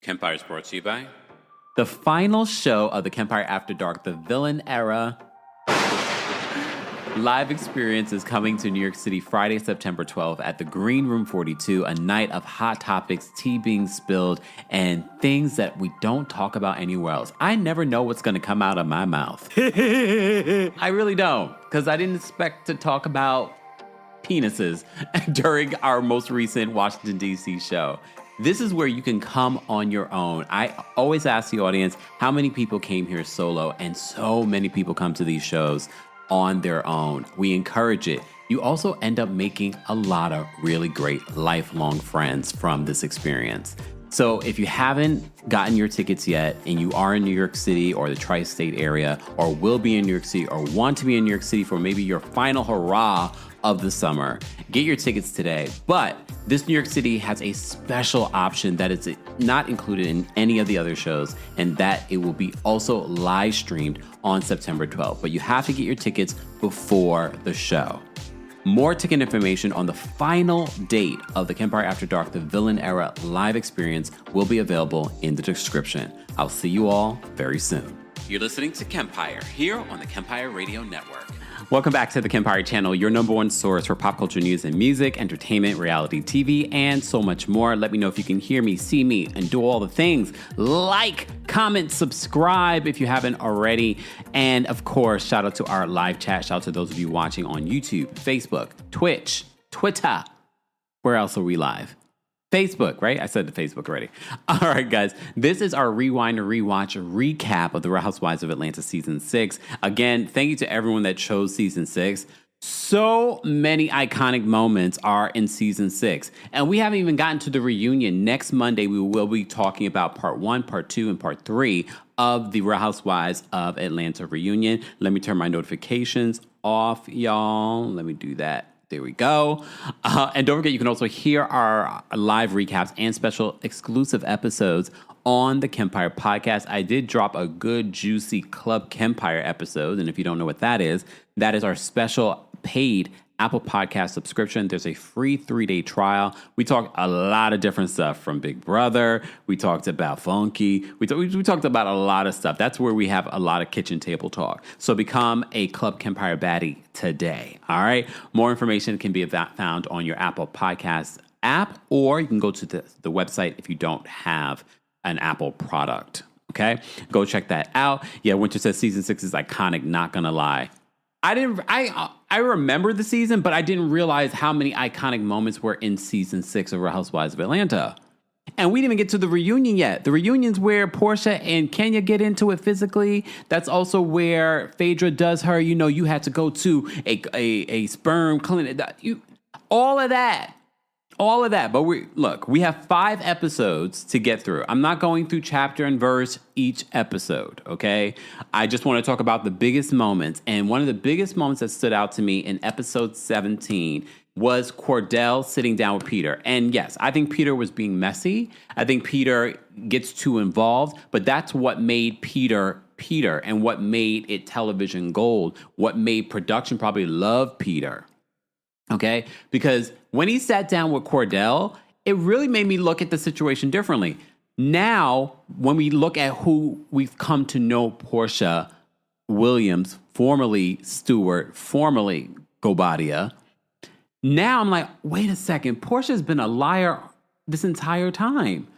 Kempire is brought to you by the final show of the Kempire After Dark, the villain era live experience is coming to New York City Friday, September 12th at the Green Room 42, a night of hot topics, tea being spilled, and things that we don't talk about anywhere else. I never know what's going to come out of my mouth. I really don't, because I didn't expect to talk about penises during our most recent Washington, D.C. show. This is where you can come on your own. I always ask the audience how many people came here solo, and so many people come to these shows on their own. We encourage it. You also end up making a lot of really great lifelong friends from this experience. So if you haven't gotten your tickets yet and you are in New York City or the tri-state area or will be in New York City or want to be in New York City for maybe your final hurrah of the summer, get your tickets today. But this New York City has a special option that is not included in any of the other shows, and that it will be also live streamed on September 12th. But you have to get your tickets before the show. More ticket information on the final date of the Kempire After Dark, the Villain Era live experience will be available in the description. I'll see you all very soon. You're listening to Kempire here on the Kempire Radio Network. Welcome back to the Kempire channel, your number one source for pop culture news and music, entertainment, reality TV, and so much more. Let me know if you can hear me, see me, and do all the things. Like, comment, subscribe if you haven't already. And of course, shout out to our live chat. Shout out to those of you watching on YouTube, Facebook, Twitch, Twitter. Where else are we live? Facebook, right? I said the Facebook already. All right, guys. This is our Rewind and Rewatch recap of the Real Housewives of Atlanta Season 6. Again, thank you to everyone that chose Season 6. So many iconic moments are in Season 6. And we haven't even gotten to the reunion. Next Monday, we will be talking about Part 1, Part 2, and Part 3 of the Real Housewives of Atlanta reunion. Let me turn my notifications off, y'all. Let me do that. There we go. And don't forget, you can also hear our live recaps and special exclusive episodes on the Kempire podcast. I did drop a good, juicy Club Kempire episode. And if you don't know what that is our special paid Apple Podcast subscription. There's a free 3-day trial. We talked a lot of different stuff from Big Brother. We talked about Funky. We talked about a lot of stuff. That's where we have a lot of kitchen table talk. So become a Club Kempire baddie today. All right. More information can be found on your Apple Podcast app, or you can go to the website if you don't have an Apple product. Okay. Go check that out. Yeah. Winter says Season 6 is iconic. Not gonna lie. I remember the season, but I didn't realize how many iconic moments were in Season 6 of Real Housewives of Atlanta. And we didn't even get to the reunion yet. The reunion's where Portia and Kenya get into it physically. That's also where Phaedra does her, you had to go to a sperm clinic. All of that. But we have 5 episodes to get through. I'm not going through chapter and verse each episode, okay? I just want to talk about the biggest moments. And one of the biggest moments that stood out to me in episode 17 was Cordell sitting down with Peter. And yes, I think Peter was being messy. I think Peter gets too involved, but that's what made Peter and what made it television gold, what made production probably love Peter. Okay, because when he sat down with Cordell, it really made me look at the situation differently. Now, when we look at who we've come to know Portia Williams, formerly Stewart, formerly Gobadia, now I'm like, wait a second, Portia's been a liar this entire time.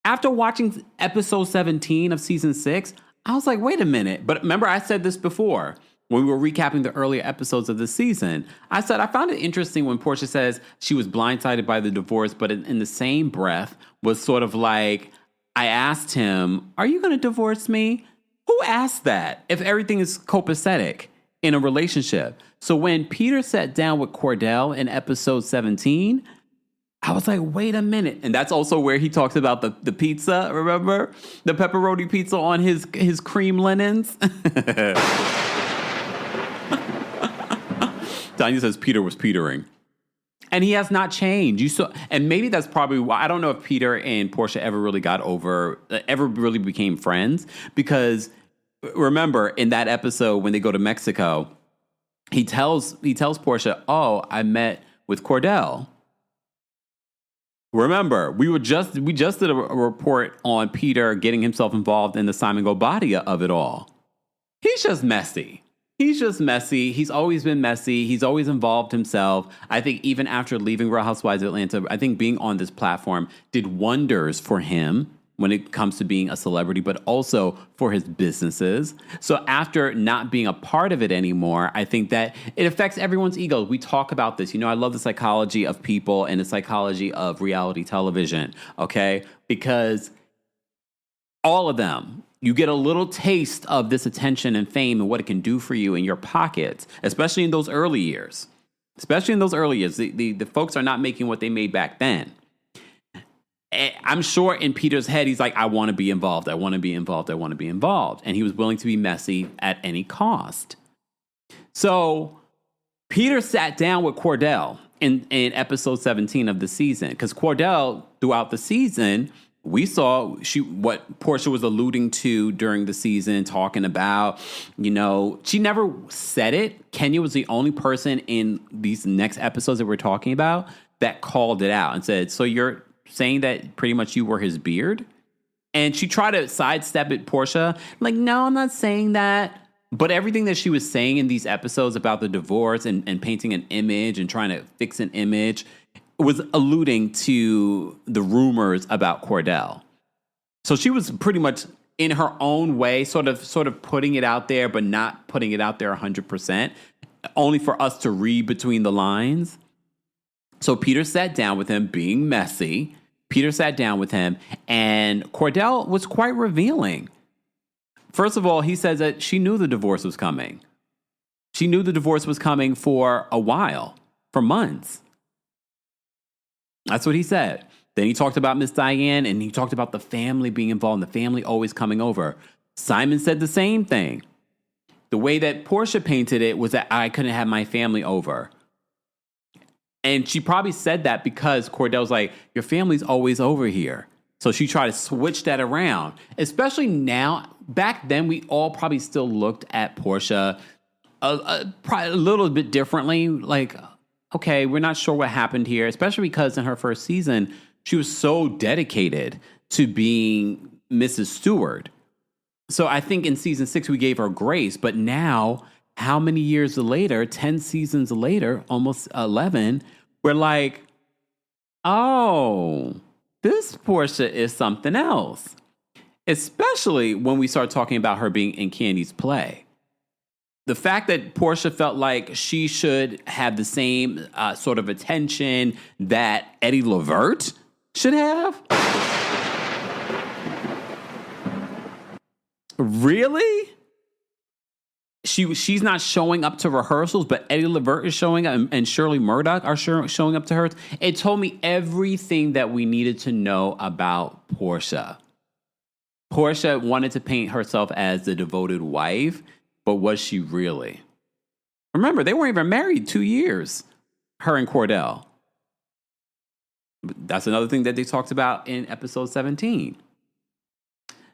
After watching episode 17 of season 6, I was like, wait a minute. But remember, I said this before. When we were recapping the earlier episodes of the season, I said, I found it interesting when Portia says she was blindsided by the divorce, but in the same breath was sort of like, I asked him, are you going to divorce me? Who asked that if everything is copacetic in a relationship? So when Peter sat down with Cordell in episode 17, I was like, wait a minute. And that's also where he talks about the pizza, remember? The pepperoni pizza on his cream linens. Tanya says Peter was Petering. And he has not changed. And maybe that's probably why. I don't know if Peter and Portia ever really became friends. Because remember, in that episode when they go to Mexico, he tells Portia, oh, I met with Cordell. Remember, we just did a report on Peter getting himself involved in the Simon Gobadia of it all. He's just messy. He's just messy. He's always been messy. He's always involved himself. I think even after leaving Real Housewives of Atlanta, I think being on this platform did wonders for him when it comes to being a celebrity, but also for his businesses. So after not being a part of it anymore, I think that it affects everyone's ego. We talk about this. I love the psychology of people and the psychology of reality television, okay? Because all of them, you get a little taste of this attention and fame and what it can do for you in your pockets, especially in those early years. Especially in those early years. The folks are not making what they made back then. I'm sure in Peter's head, he's like, I want to be involved. I want to be involved. I want to be involved. And he was willing to be messy at any cost. So Peter sat down with Cordell in episode 17 of the season. Because Cordell, throughout the season, we saw what Portia was alluding to during the season, talking about, she never said it. Kenya was the only person in these next episodes that we're talking about that called it out and said, so you're saying that pretty much you were his beard? And she tried to sidestep it, Portia. Like, no, I'm not saying that. But everything that she was saying in these episodes about the divorce and painting an image and trying to fix an image was alluding to the rumors about Cordell. So she was pretty much in her own way, sort of putting it out there, but not putting it out there 100%, only for us to read between the lines. So Peter sat down with him, being messy. Peter sat down with him, and Cordell was quite revealing. First of all, he says that she knew the divorce was coming. She knew the divorce was coming for a while, for months. That's what he said. Then he talked about Miss Diane, and he talked about the family being involved, and the family always coming over. Simon said the same thing. The way that Portia painted it was that I couldn't have my family over. And she probably said that because Cordell's like, your family's always over here. So she tried to switch that around, especially now. Back then, we all probably still looked at Portia probably a little bit differently. Like, okay, we're not sure what happened here, especially because in her first season, she was so dedicated to being Mrs. Stewart. So I think in season 6, we gave her grace. But now, how many years later, 10 seasons later, almost 11, we're like, oh, this Portia is something else. Especially when we start talking about her being in Candy's play. The fact that Portia felt like she should have the same sort of attention that Eddie Levert should have? Really? She's not showing up to rehearsals, but Eddie Levert is showing up, and Shirley Murdoch are showing up to hers. It told me everything that we needed to know about Portia. Portia wanted to paint herself as the devoted wife, but was she really? Remember, they weren't even married 2 years, her and Cordell. That's another thing that they talked about in episode 17.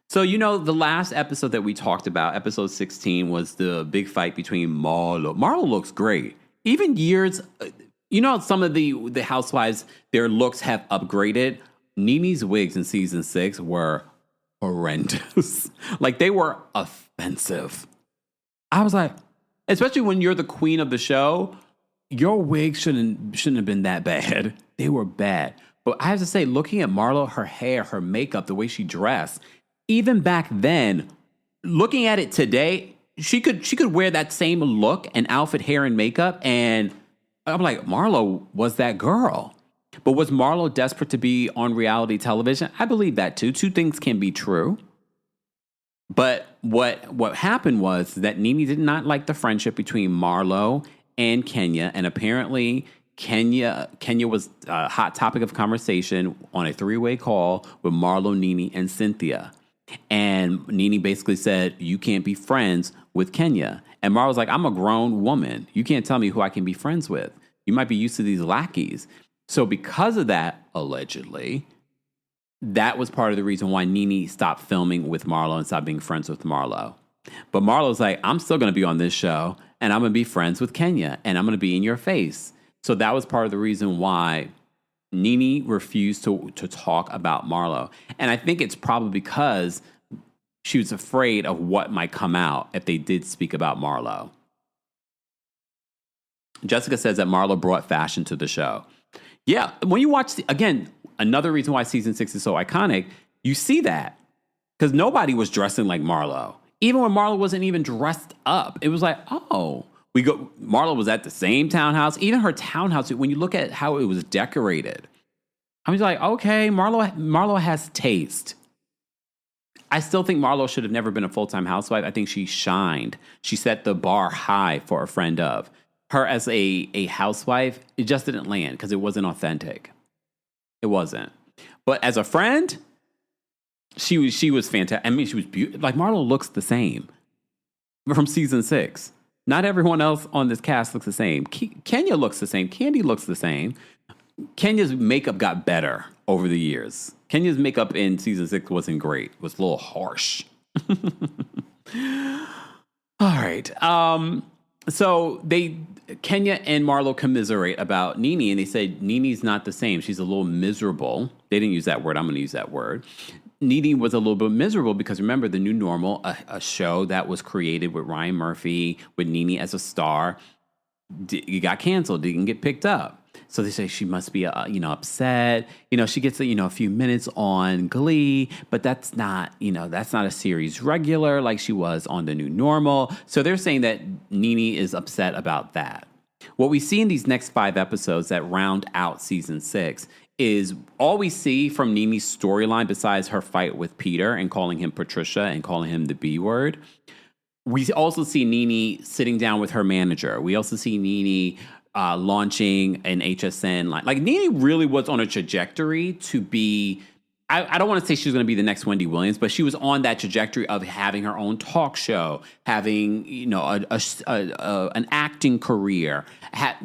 So, the last episode that we talked about, episode 16, was the big fight between Marlo. Marlo looks great. Even years, some of the housewives, their looks have upgraded. Nene's wigs in season 6 were horrendous. Like, they were offensive. I was like, especially when you're the queen of the show, your wig shouldn't have been that bad. They were bad. But I have to say, looking at Marlo, her hair, her makeup, the way she dressed, even back then, looking at it today, she could wear that same look and outfit, hair, and makeup, and I'm like, Marlo was that girl. But was Marlo desperate to be on reality television? I believe that too. Two things can be true. But what happened was that Nene did not like the friendship between Marlo and Kenya, and apparently Kenya was a hot topic of conversation on a 3-way call with Marlo, Nene, and Cynthia. And Nene basically said, you can't be friends with Kenya. And Marlo's like, I'm a grown woman. You can't tell me who I can be friends with. You might be used to these lackeys. So because of that, allegedly, that was part of the reason why Nene stopped filming with Marlo and stopped being friends with Marlo. But Marlo's like, I'm still going to be on this show, and I'm going to be friends with Kenya, and I'm going to be in your face. So that was part of the reason why Nene refused to talk about Marlo. And I think it's probably because she was afraid of what might come out if they did speak about Marlo. Jessica says that Marlo brought fashion to the show. Yeah, when you watch, again, another reason why season 6 is so iconic, you see that. Because nobody was dressing like Marlo. Even when Marlo wasn't even dressed up. It was like, oh, Marlo was at the same townhouse. Even her townhouse, when you look at how it was decorated, I was like, okay, Marlo has taste. I still think Marlo should have never been a full-time housewife. I think she shined. She set the bar high for a friend of. Her as a housewife, it just didn't land because it wasn't authentic. It wasn't. But as a friend, she was fantastic. I mean, she was beautiful. Like, Marlo looks the same from season 6. Not everyone else on this cast looks the same. Kenya looks the same. Candy looks the same. Kenya's makeup got better over the years. Kenya's makeup in season 6 wasn't great. It was a little harsh. All right. So Kenya and Marlo commiserate about Nene, and they say Nene's not the same. She's a little miserable. They didn't use that word. I'm going to use that word. Nene was a little bit miserable because, remember, The New Normal, a show that was created with Ryan Murphy, with Nene as a star, it got canceled. Didn't get picked up. So they say she must be, upset. She gets, a few minutes on Glee, but that's not a series regular like she was on The New Normal. So they're saying that Nene is upset about that. What we see in these next 5 episodes that round out season 6 is all we see from Nene's storyline, besides her fight with Peter and calling him Patricia and calling him the B word. We also see Nene sitting down with her manager. We also see Nene launching an HSN line. Like, Nene really was on a trajectory to be, I don't want to say she was going to be the next Wendy Williams, but she was on that trajectory of having her own talk show, having, an acting career.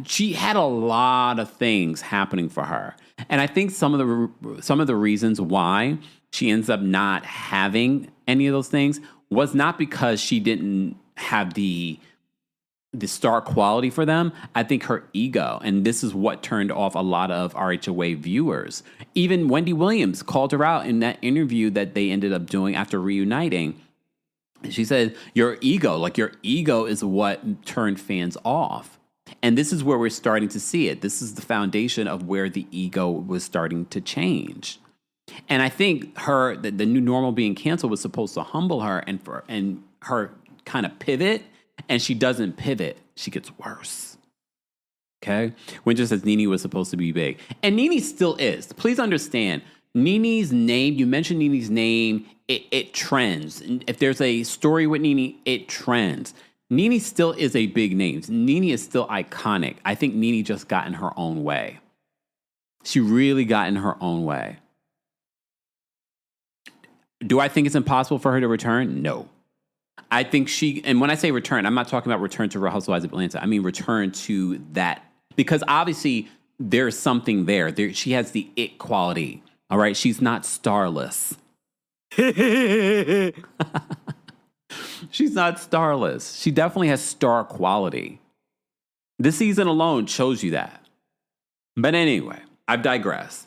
She had a lot of things happening for her. And I think some of the reasons why she ends up not having any of those things was not because she didn't have the star quality for them. I think her ego, and this is what turned off a lot of RHOA viewers. Even Wendy Williams called her out in that interview that they ended up doing after reuniting. She said, your ego is what turned fans off. And this is where we're starting to see it. This is the foundation of where the ego was starting to change. And I think the New Normal being canceled was supposed to humble her and her kind of pivot. And she doesn't pivot. She gets worse. Okay? Winter says Nene was supposed to be big. And Nene still is. Please understand, Nene's name, you mentioned Nene's name, it trends. And if there's a story with Nene, it trends. Nene still is a big name. Nene is still iconic. I think Nene just got in her own way. She really got in her own way. Do I think it's impossible for her to return? No. I think and when I say return, I'm not talking about return to Real Housewives of Atlanta. I mean return to that, because obviously there's something there. She has the it quality, all right? She's not starless. She's not starless. She definitely has star quality. This season alone shows you that. But anyway, I've digressed.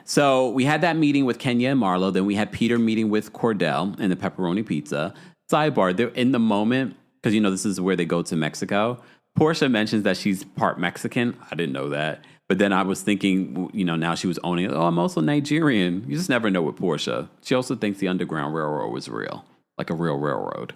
So we had that meeting with Kenya and Marlo. Then we had Peter meeting with Cordell and the pepperoni pizza. Sidebar, they're in the moment, because, this is where they go to Mexico. Portia mentions that she's part Mexican. I didn't know that. But then I was thinking, now she was owning it. Oh, I'm also Nigerian. You just never know with Portia. She also thinks the Underground Railroad was real, like a real railroad.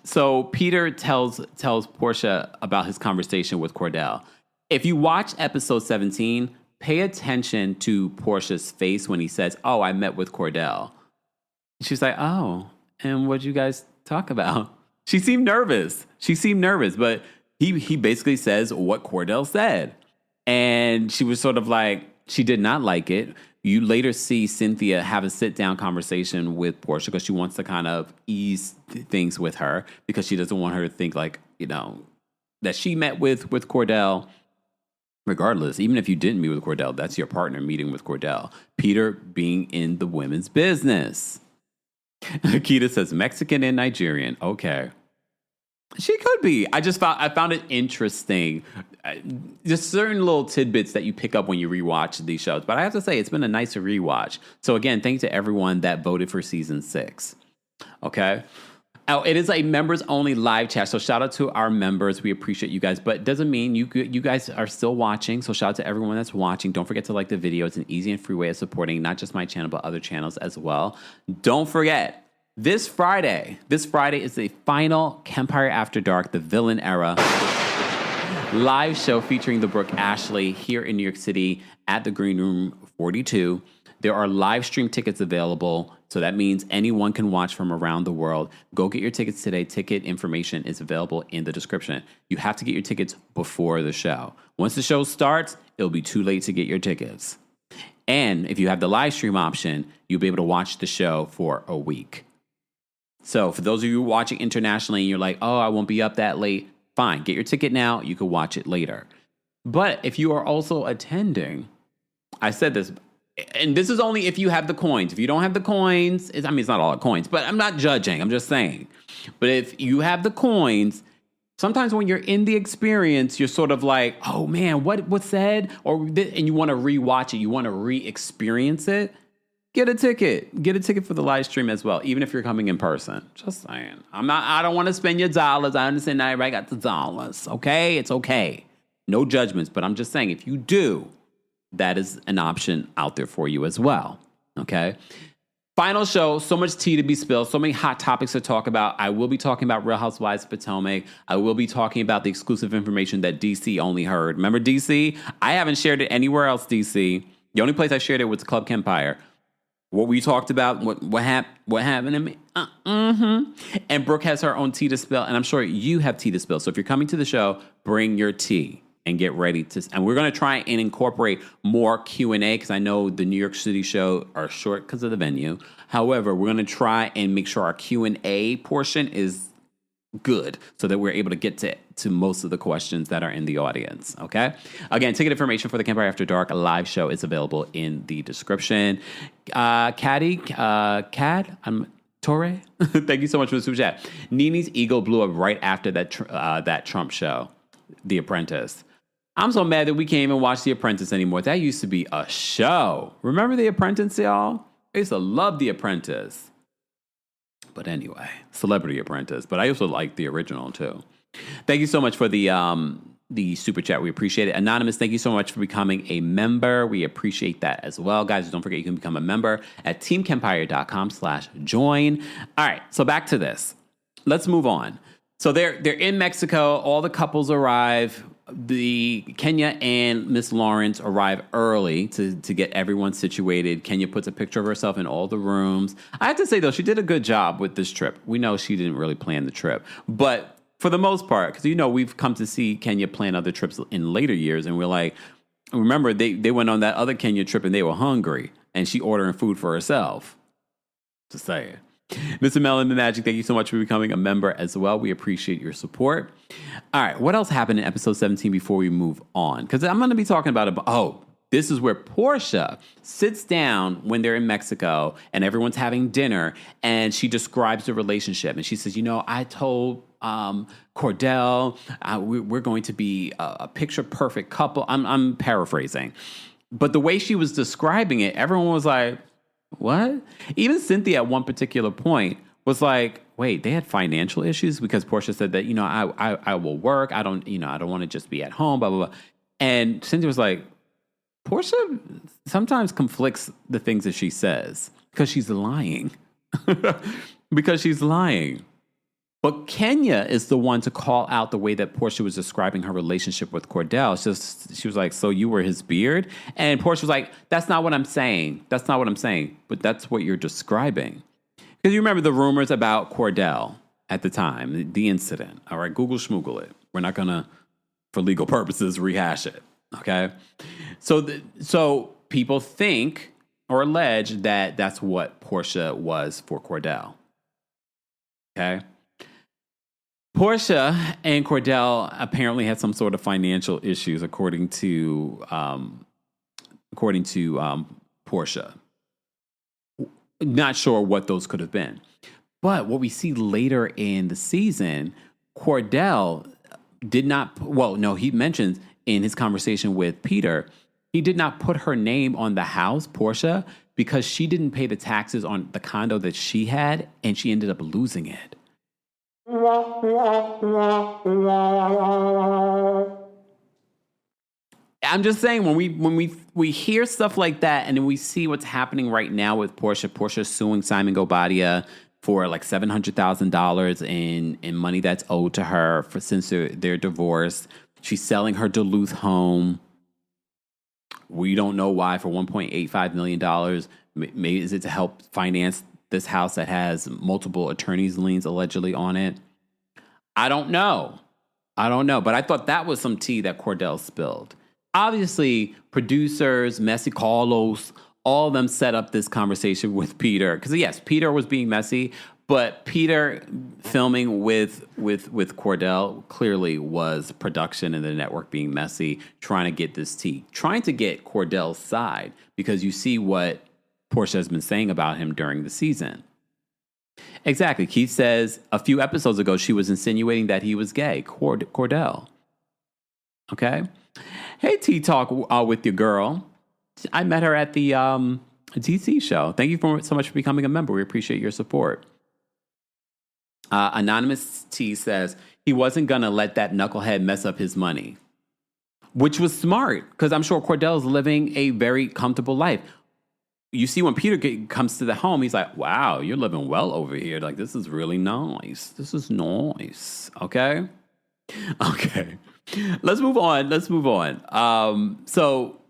So Peter tells Portia about his conversation with Cordell. If you watch episode 17, pay attention to Portia's face when he says, "Oh, I met with Cordell." She's like, "Oh, and what'd you guys talk about?" She seemed nervous, but he basically says what Cordell said. And she was sort of like, she did not like it. You later see Cynthia have a sit-down conversation with Portia because she wants to kind of ease things with her, because she doesn't want her to think like, that she met with Cordell. Regardless, even if you didn't meet with Cordell, that's your partner meeting with Cordell. Peter being in the women's business. Akita says Mexican and Nigerian. Okay. She could be. I found it interesting. just certain little tidbits that you pick up when you rewatch these shows. But I have to say, it's been a nice rewatch. So again, thank you to everyone that voted for season 6. Okay. Oh, it is a members only live chat. So shout out to our members. We appreciate you guys, but it doesn't mean you guys are still watching. So shout out to everyone that's watching. Don't forget to like the video. It's an easy and free way of supporting not just my channel, but other channels as well. Don't forget, this Friday is the final Kempire After Dark, the villain era live show featuring the Brooke Ashley here in New York City at the Green Room 42. There are live stream tickets available, so that means anyone can watch from around the world. Go get your tickets today. Ticket information is available in the description. You have to get your tickets before the show. Once the show starts, it'll be too late to get your tickets. And if you have the live stream option, you'll be able to watch the show for a week. So for those of you watching internationally and you're like, oh, I won't be up that late, fine. Get your ticket now. You can watch it later. But if you are also attending, I said this, and this is only if you have the coins. If you don't have the coins, it's not all the coins, but I'm not judging. I'm just saying. But if you have the coins, sometimes when you're in the experience, you're sort of like, oh man, what's said? And you want to rewatch it. You want to re-experience it. Get a ticket. Get a ticket for the live stream as well, even if you're coming in person. Just saying. I don't want to spend your dollars. I understand not everybody got the dollars. Okay? It's okay. No judgments. But I'm just saying, if you do, that is an option out there for you as well. Okay? Final show, so much tea to be spilled, so many hot topics to talk about. I will be talking about Real Housewives of Potomac. I will be talking about the exclusive information that DC only heard. Remember DC? I haven't shared it anywhere else, DC. The only place I shared it was Club Kempire. What we talked about, what happened to me. And Brooke has her own tea to spill, and I'm sure you have tea to spill. So if you're coming to the show, bring your tea and get ready to. And we're going to try and incorporate more Q&A because I know the New York City show are short because of the venue. However, we're going to try and make sure our Q&A portion is good so that we're able to get to most of the questions that are in the audience. Okay. Again, ticket information for the Kempire After Dark live show is available in the description. Cad, Torre, thank you so much for the super chat. Nene's ego blew up right after that Trump show, The Apprentice. I'm so mad that we can't even watch The Apprentice anymore. That used to be a show. Remember The Apprentice, y'all? I used to love The Apprentice. But anyway, Celebrity Apprentice. But I also like the original too. Thank you so much for the super chat. We appreciate it. Anonymous, thank you so much for becoming a member. We appreciate that as well. Guys, don't forget you can become a member at teamkempire.com/join. All right, so back to this. Let's move on. So they're in Mexico. All the couples arrive. The Kenya and Miss Lawrence arrive early to get everyone situated. Kenya puts a picture of herself in all the rooms. I have to say, though, she did a good job with this trip. We know she didn't really plan the trip. But for the most part, because, we've come to see Kenya plan other trips in later years. And we're like, remember, they went on that other Kenya trip and they were hungry. And she ordering food for herself. Just saying. Mr. Melon the Magic, thank you so much for becoming a member as well. We appreciate your support. All right, what else happened in episode 17 before we move on? Because I'm going to be talking about this is where Portia sits down when they're in Mexico and everyone's having dinner, and she describes the relationship. And she says, I told Cordell we're going to be a picture-perfect couple. I'm paraphrasing. But the way she was describing it, everyone was like, what? Even Cynthia at one particular point was like, wait, they had financial issues because Portia said that, I will work. I don't want to just be at home, blah, blah, blah. And Cynthia was like, Portia sometimes conflicts the things that she says because she's lying. But Kenya is the one to call out the way that Portia was describing her relationship with Cordell. She was like, so you were his beard? And Portia was like, that's not what I'm saying. But that's what you're describing. Because you remember the rumors about Cordell at the time, the incident. All right, Google schmoogle it. We're not going to, for legal purposes, rehash it. Okay? So people think or allege that that's what Portia was for Cordell. Okay? Portia and Cordell apparently had some sort of financial issues, according to Portia. Not sure what those could have been. But what we see later in the season, Cordell did not, he mentions in his conversation with Peter, he did not put her name on the house, Portia, because she didn't pay the taxes on the condo that she had, and she ended up losing it. I'm just saying, when we hear stuff like that, and then we see what's happening right now with Portia. Portia suing Simon Gobadia for like $700,000 in money that's owed to her since they're divorced. She's selling her Duluth home. We don't know why, for $1.85 million. Maybe is it to help finance this house that has multiple attorneys' liens allegedly on it? I don't know. But I thought that was some tea that Cordell spilled. Obviously, producers, Messi Carlos, all of them set up this conversation with Peter. Because yes, Peter was being messy, but Peter filming with Cordell clearly was production and the network being messy, trying to get this tea, trying to get Cordell's side, because you see what Portia has been saying about him during the season. Exactly. Keith says a few episodes ago she was insinuating that he was gay, Cordell. Okay? Hey, Tea Talk with your girl. I met her at the DC show. Thank you so much for becoming a member. We appreciate your support. Anonymous T says he wasn't going to let that knucklehead mess up his money, which was smart, because I'm sure Cordell's living a very comfortable life. You see, when Peter comes to the home, he's like, wow, you're living well over here. Like, this is really nice. This is nice. Okay? Okay. Let's move on. So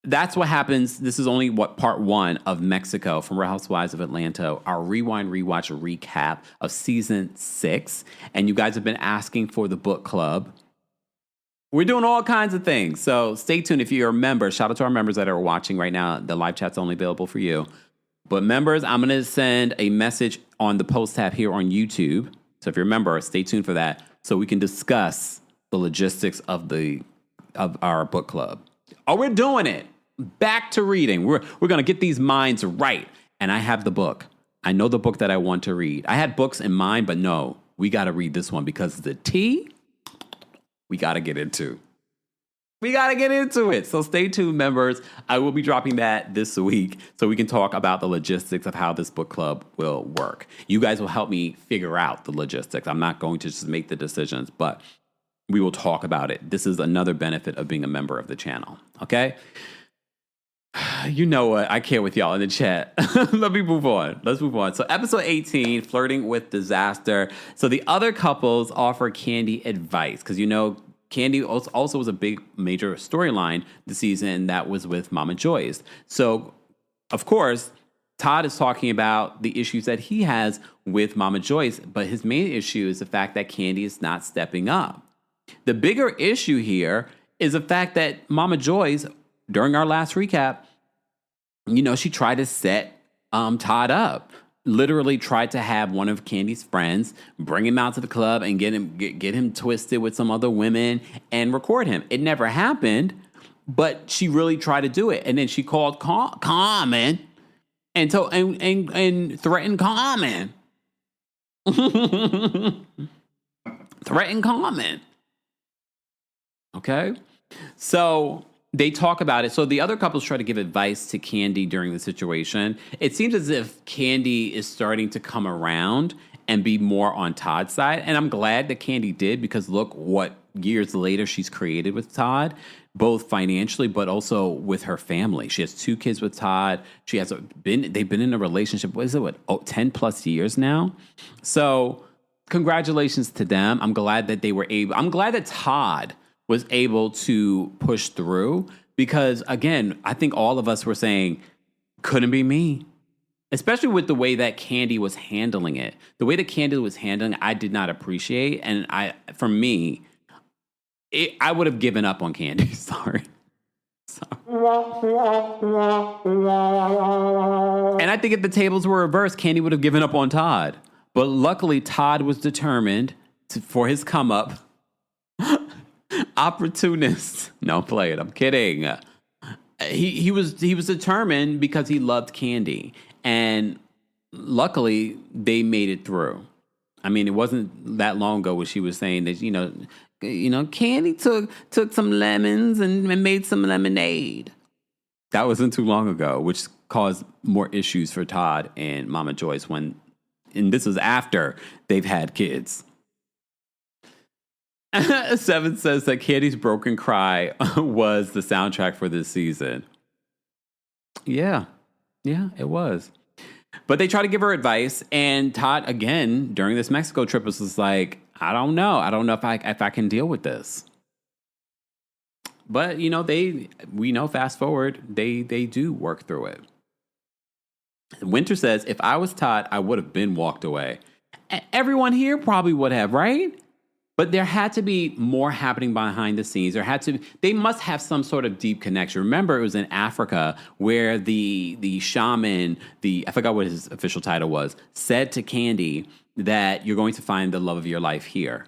that's what happens. This is only part one of Mexico from Real Housewives of Atlanta, our rewind, rewatch, recap of season 6. And you guys have been asking for the book club. We're doing all kinds of things. So stay tuned if you're a member. Shout out to our members that are watching right now. The live chat's only available for you. But members, I'm going to send a message on the post tab here on YouTube. So if you're a member, stay tuned for that so we can discuss the logistics of our book club. Oh, we're doing it. Back to reading. We're going to get these minds right. And I have the book. I know the book that I want to read. I had books in mind, but no, we got to read this one because the tea we got to get into. We got to get into it. So stay tuned, members. I will be dropping that this week so we can talk about the logistics of how this book club will work. You guys will help me figure out the logistics. I'm not going to just make the decisions, but we will talk about it. This is another benefit of being a member of the channel. Okay? You know what? I can't with y'all in the chat. Let me move on. Let's move on. So episode 18, Flirting with Disaster. So the other couples offer Kandi advice because, you know, Kandi also was a big major storyline this season that was with Mama Joyce. So, of course, Todd is talking about the issues that he has with Mama Joyce, but his main issue is the fact that Kandi is not stepping up. The bigger issue here is the fact that Mama Joyce, during our last recap, you know, she tried to set Todd up. Literally tried to have one of Kandi's friends bring him out to the club and get him twisted with some other women and record him. It never happened, but she really tried to do it. And then she called Carmen and threatened Carmen. Threatened Carmen. Okay? So they talk about it. So the other couples try to give advice to Kandi during the situation. It seems as if Kandi is starting to come around and be more on Todd's side. And I'm glad that Kandi did, because look what years later she's created with Todd, both financially, but also with her family. She has 2 kids with Todd. They've been in a relationship, 10 plus years now. So congratulations to them. I'm glad that Todd was able to push through, because, again, I think all of us were saying, couldn't be me. Especially with the way that Kandi was handling it. The way that Kandi was handling it, I did not appreciate. And I would have given up on Kandi. Sorry. And I think if the tables were reversed, Kandi would have given up on Todd. But luckily, Todd was determined for his come up. Opportunist. No, play it. I'm kidding. He was determined because he loved Kandi, and luckily they made it through. I mean, it wasn't that long ago when she was saying that, you know, Candy took some lemons and made some lemonade. That wasn't too long ago, which caused more issues for Todd and Mama Joyce and this was after they've had kids. 7 says that Candy's broken cry was the soundtrack for this season. Yeah, it was. But they try to give her advice, and Todd, again, during this Mexico trip, was just like, I don't know if I can deal with this. But, fast forward, they do work through it. Winter says, if I was Todd, I would have been walked away. Everyone here probably would have, right? But there had to be more happening behind the scenes. They must have some sort of deep connection. Remember, it was in Africa where the shaman, I forgot what his official title was, said to Candy that you're going to find the love of your life here.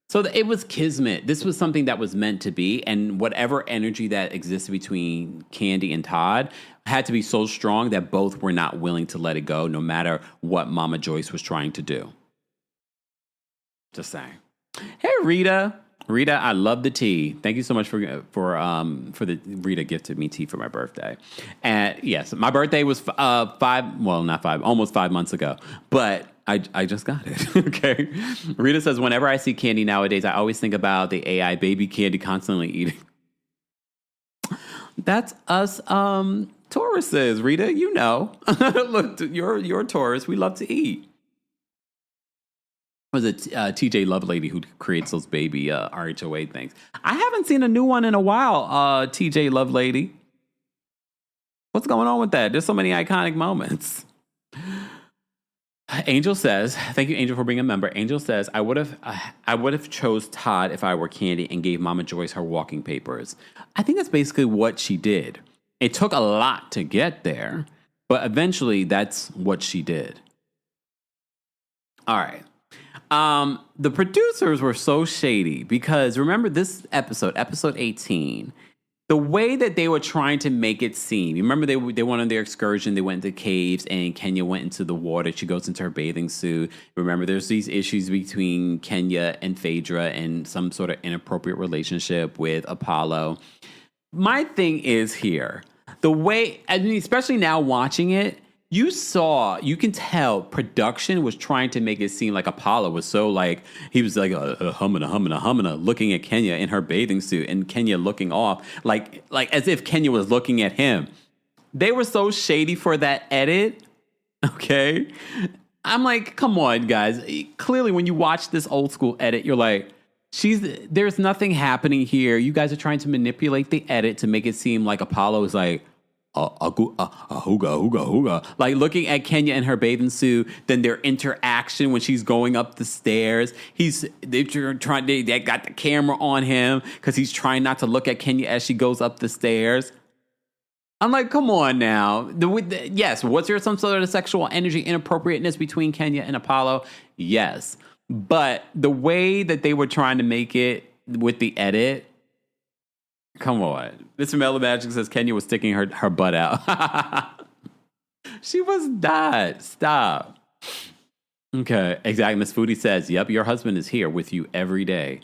So it was kismet. This was something that was meant to be. And whatever energy that existed between Candy and Todd had to be so strong that both were not willing to let it go, no matter what Mama Joyce was trying to do. Just saying. Hey, Rita. Rita, I love the tea. Thank you so much for the Rita gifted me tea for my birthday. And yes, my birthday was almost 5 months ago, but I just got it. Okay. Rita says, whenever I see Candy nowadays, I always think about the AI baby Candy constantly eating. That's us, Tauruses. Rita, look, you're a Taurus. We love to eat. Was it TJ Lovelady who creates those baby RHOA things? I haven't seen a new one in a while, TJ Lovelady. What's going on with that? There's so many iconic moments. Angel says, thank you, Angel, for being a member. Angel says, I would have chose Todd if I were Candy and gave Mama Joyce her walking papers. I think that's basically what she did. It took a lot to get there, but eventually that's what she did. All right. The producers were so shady because remember this episode 18, the way that they were trying to make it seem. You remember they went on their excursion, they went into caves and Kenya went into the water. She goes into her bathing suit. Remember there's these issues between Kenya and Phaedra and some sort of inappropriate relationship with Apollo. My thing is here, the way, especially now watching it, you can tell production was trying to make it seem like Apollo was so like, he was like humming, looking at Kenya in her bathing suit and Kenya looking off like as if Kenya was looking at him. They were so shady for that edit. Okay. I'm like, come on, guys. Clearly when you watch this old school edit, you're like, there's nothing happening here. You guys are trying to manipulate the edit to make it seem like Apollo is like, hooga, like looking at Kenya in her bathing suit, then their interaction when she's going up the stairs. They got the camera on him because he's trying not to look at Kenya as she goes up the stairs. I'm like, come on now. Yes, was there some sort of sexual energy inappropriateness between Kenya and Apollo? Yes. But the way that they were trying to make it with the edit, come on. Mr. Mellow Magic says Kenya was sticking her butt out. She was not. Stop. Okay, exactly. Miss Foodie says, yep, your husband is here with you every day.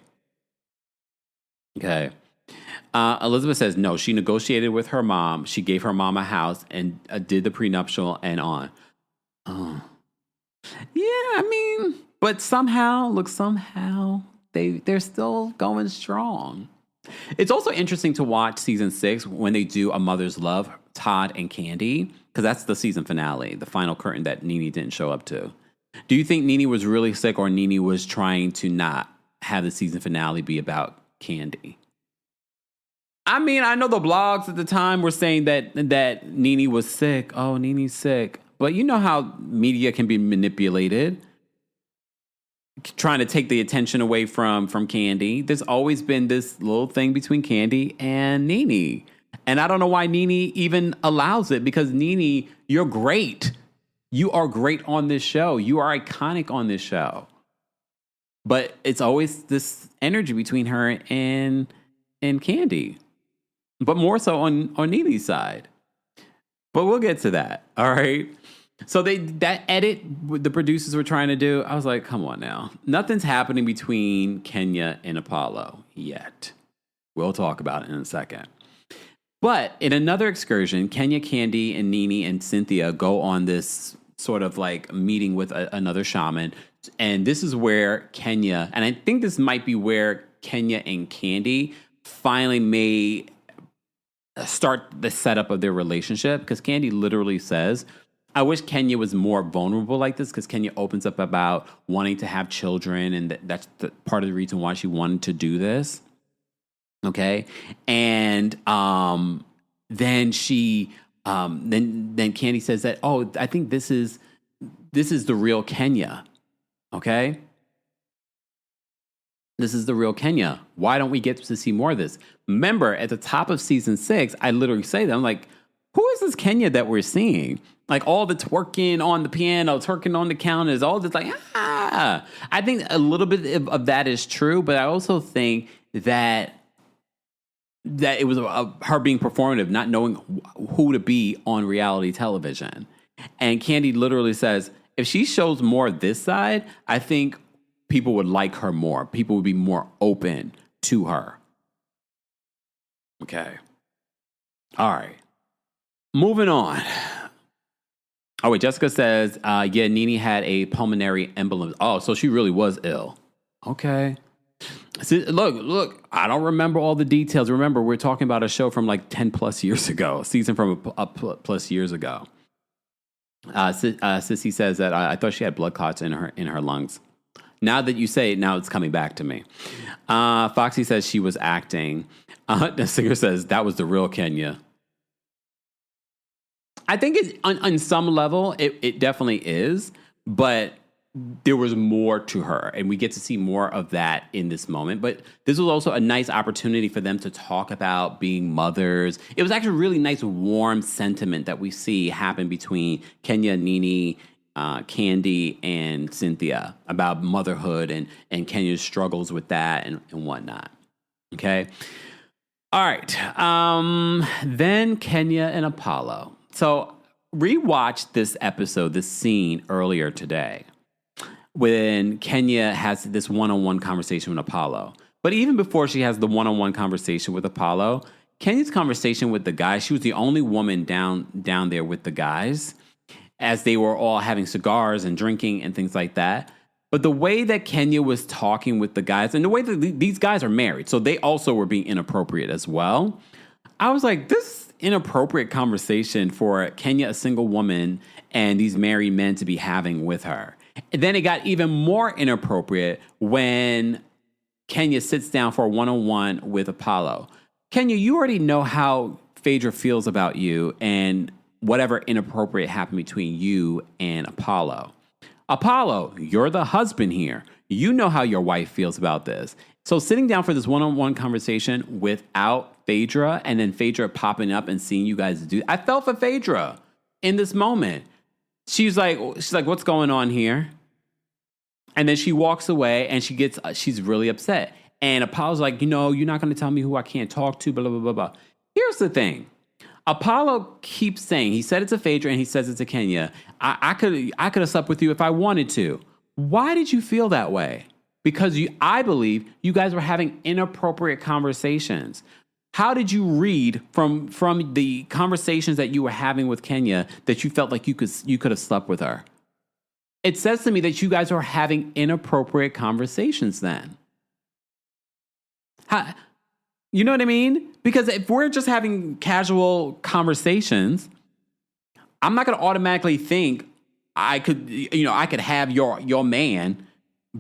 Okay. Elizabeth says, no, she negotiated with her mom. She gave her mom a house and did the prenuptial and on. Oh. Yeah, I mean, but somehow, they're still going strong. It's also interesting to watch season 6 when they do A Mother's Love, Todd and Candy, because that's the season finale, the final curtain that Nene didn't show up to. Do you think Nene was really sick or Nene was trying to not have the season finale be about Candy? I mean, I know the blogs at the time were saying that Nene was sick. Oh, Nene's sick. But you know how media can be manipulated, trying to take the attention away from Candy. There's always been this little thing between Candy and Nene. And I don't know why Nene even allows it, because Nene, you're great. You are great on this show. You are iconic on this show. But it's always this energy between her and Candy. But more so on Nene's side. But we'll get to that. All right. So that edit the producers were trying to do, I was like, come on now. Nothing's happening between Kenya and Apollo yet. We'll talk about it in a second. But in another excursion, Kenya, Candy, and Nene and Cynthia go on this sort of like meeting with another shaman. And this is where Kenya, and I think this might be where Kenya and Candy finally may start the setup of their relationship, because Candy literally says, I wish Kenya was more vulnerable like this, because Kenya opens up about wanting to have children, and that's part of the reason why she wanted to do this. Okay, and then she then Candy says that, oh, I think this is the real Kenya. Okay, this is the real Kenya. Why don't we get to see more of this? Remember, at the top of season 6, I literally say that I'm like, who is this Kenya that we're seeing? Like all the twerking on the piano, twerking on the counters, all this like, I think a little bit of that is true, but I also think that it was her being performative, not knowing who to be on reality television. And Candy literally says, if she shows more of this side, I think people would like her more. People would be more open to her. Okay. All right. Moving on. Oh, wait, Jessica says, yeah, Nene had a pulmonary embolism. Oh, so she really was ill. Okay. See, look, I don't remember all the details. Remember, we're talking about a show from like 10 plus years ago, a season from plus years ago. Sissy says that I thought she had blood clots in her lungs. Now that you say it, now it's coming back to me. Foxy says she was acting. The singer says that was the real Kenya. I think it, on some level, it definitely is, but there was more to her, and we get to see more of that in this moment. But this was also a nice opportunity for them to talk about being mothers. It was actually a really nice, warm sentiment that we see happen between Kenya, Nene, Candy, and Cynthia about motherhood and Kenya's struggles with that and whatnot. Okay? All right. Then Kenya and Apollo. So rewatched this episode, this scene earlier today, when Kenya has this one-on-one conversation with Apollo. But even before she has the one-on-one conversation with Apollo, Kenya's conversation with the guys, she was the only woman down there with the guys as they were all having cigars and drinking and things like that. But the way that Kenya was talking with the guys, and the way that these guys are married, so they also were being inappropriate as well. I was like, this inappropriate conversation for Kenya, a single woman, and these married men to be having with her. And then it got even more inappropriate when Kenya sits down for a one-on-one with Apollo. Kenya, you already know how Phaedra feels about you and whatever inappropriate happened between you and Apollo. Apollo, you're the husband here. You know how your wife feels about this. So sitting down for this one-on-one conversation without Phaedra, and then Phaedra popping up and seeing you guys do, I felt for Phaedra in this moment. She's like, what's going on here? And then she walks away and she's really upset. And Apollo's like, you're not going to tell me who I can't talk to, blah, blah, blah, blah. Here's the thing. Apollo keeps saying, he said it to Phaedra and he says it to Kenya, I could have slept with you if I wanted to. Why did you feel that way? Because I believe you guys were having inappropriate conversations. How did you read from the conversations that you were having with Kenya that you felt like you could have slept with her? It says to me that you guys are having inappropriate conversations then. You know what I mean? Because if we're just having casual conversations, I'm not going to automatically think I could have your man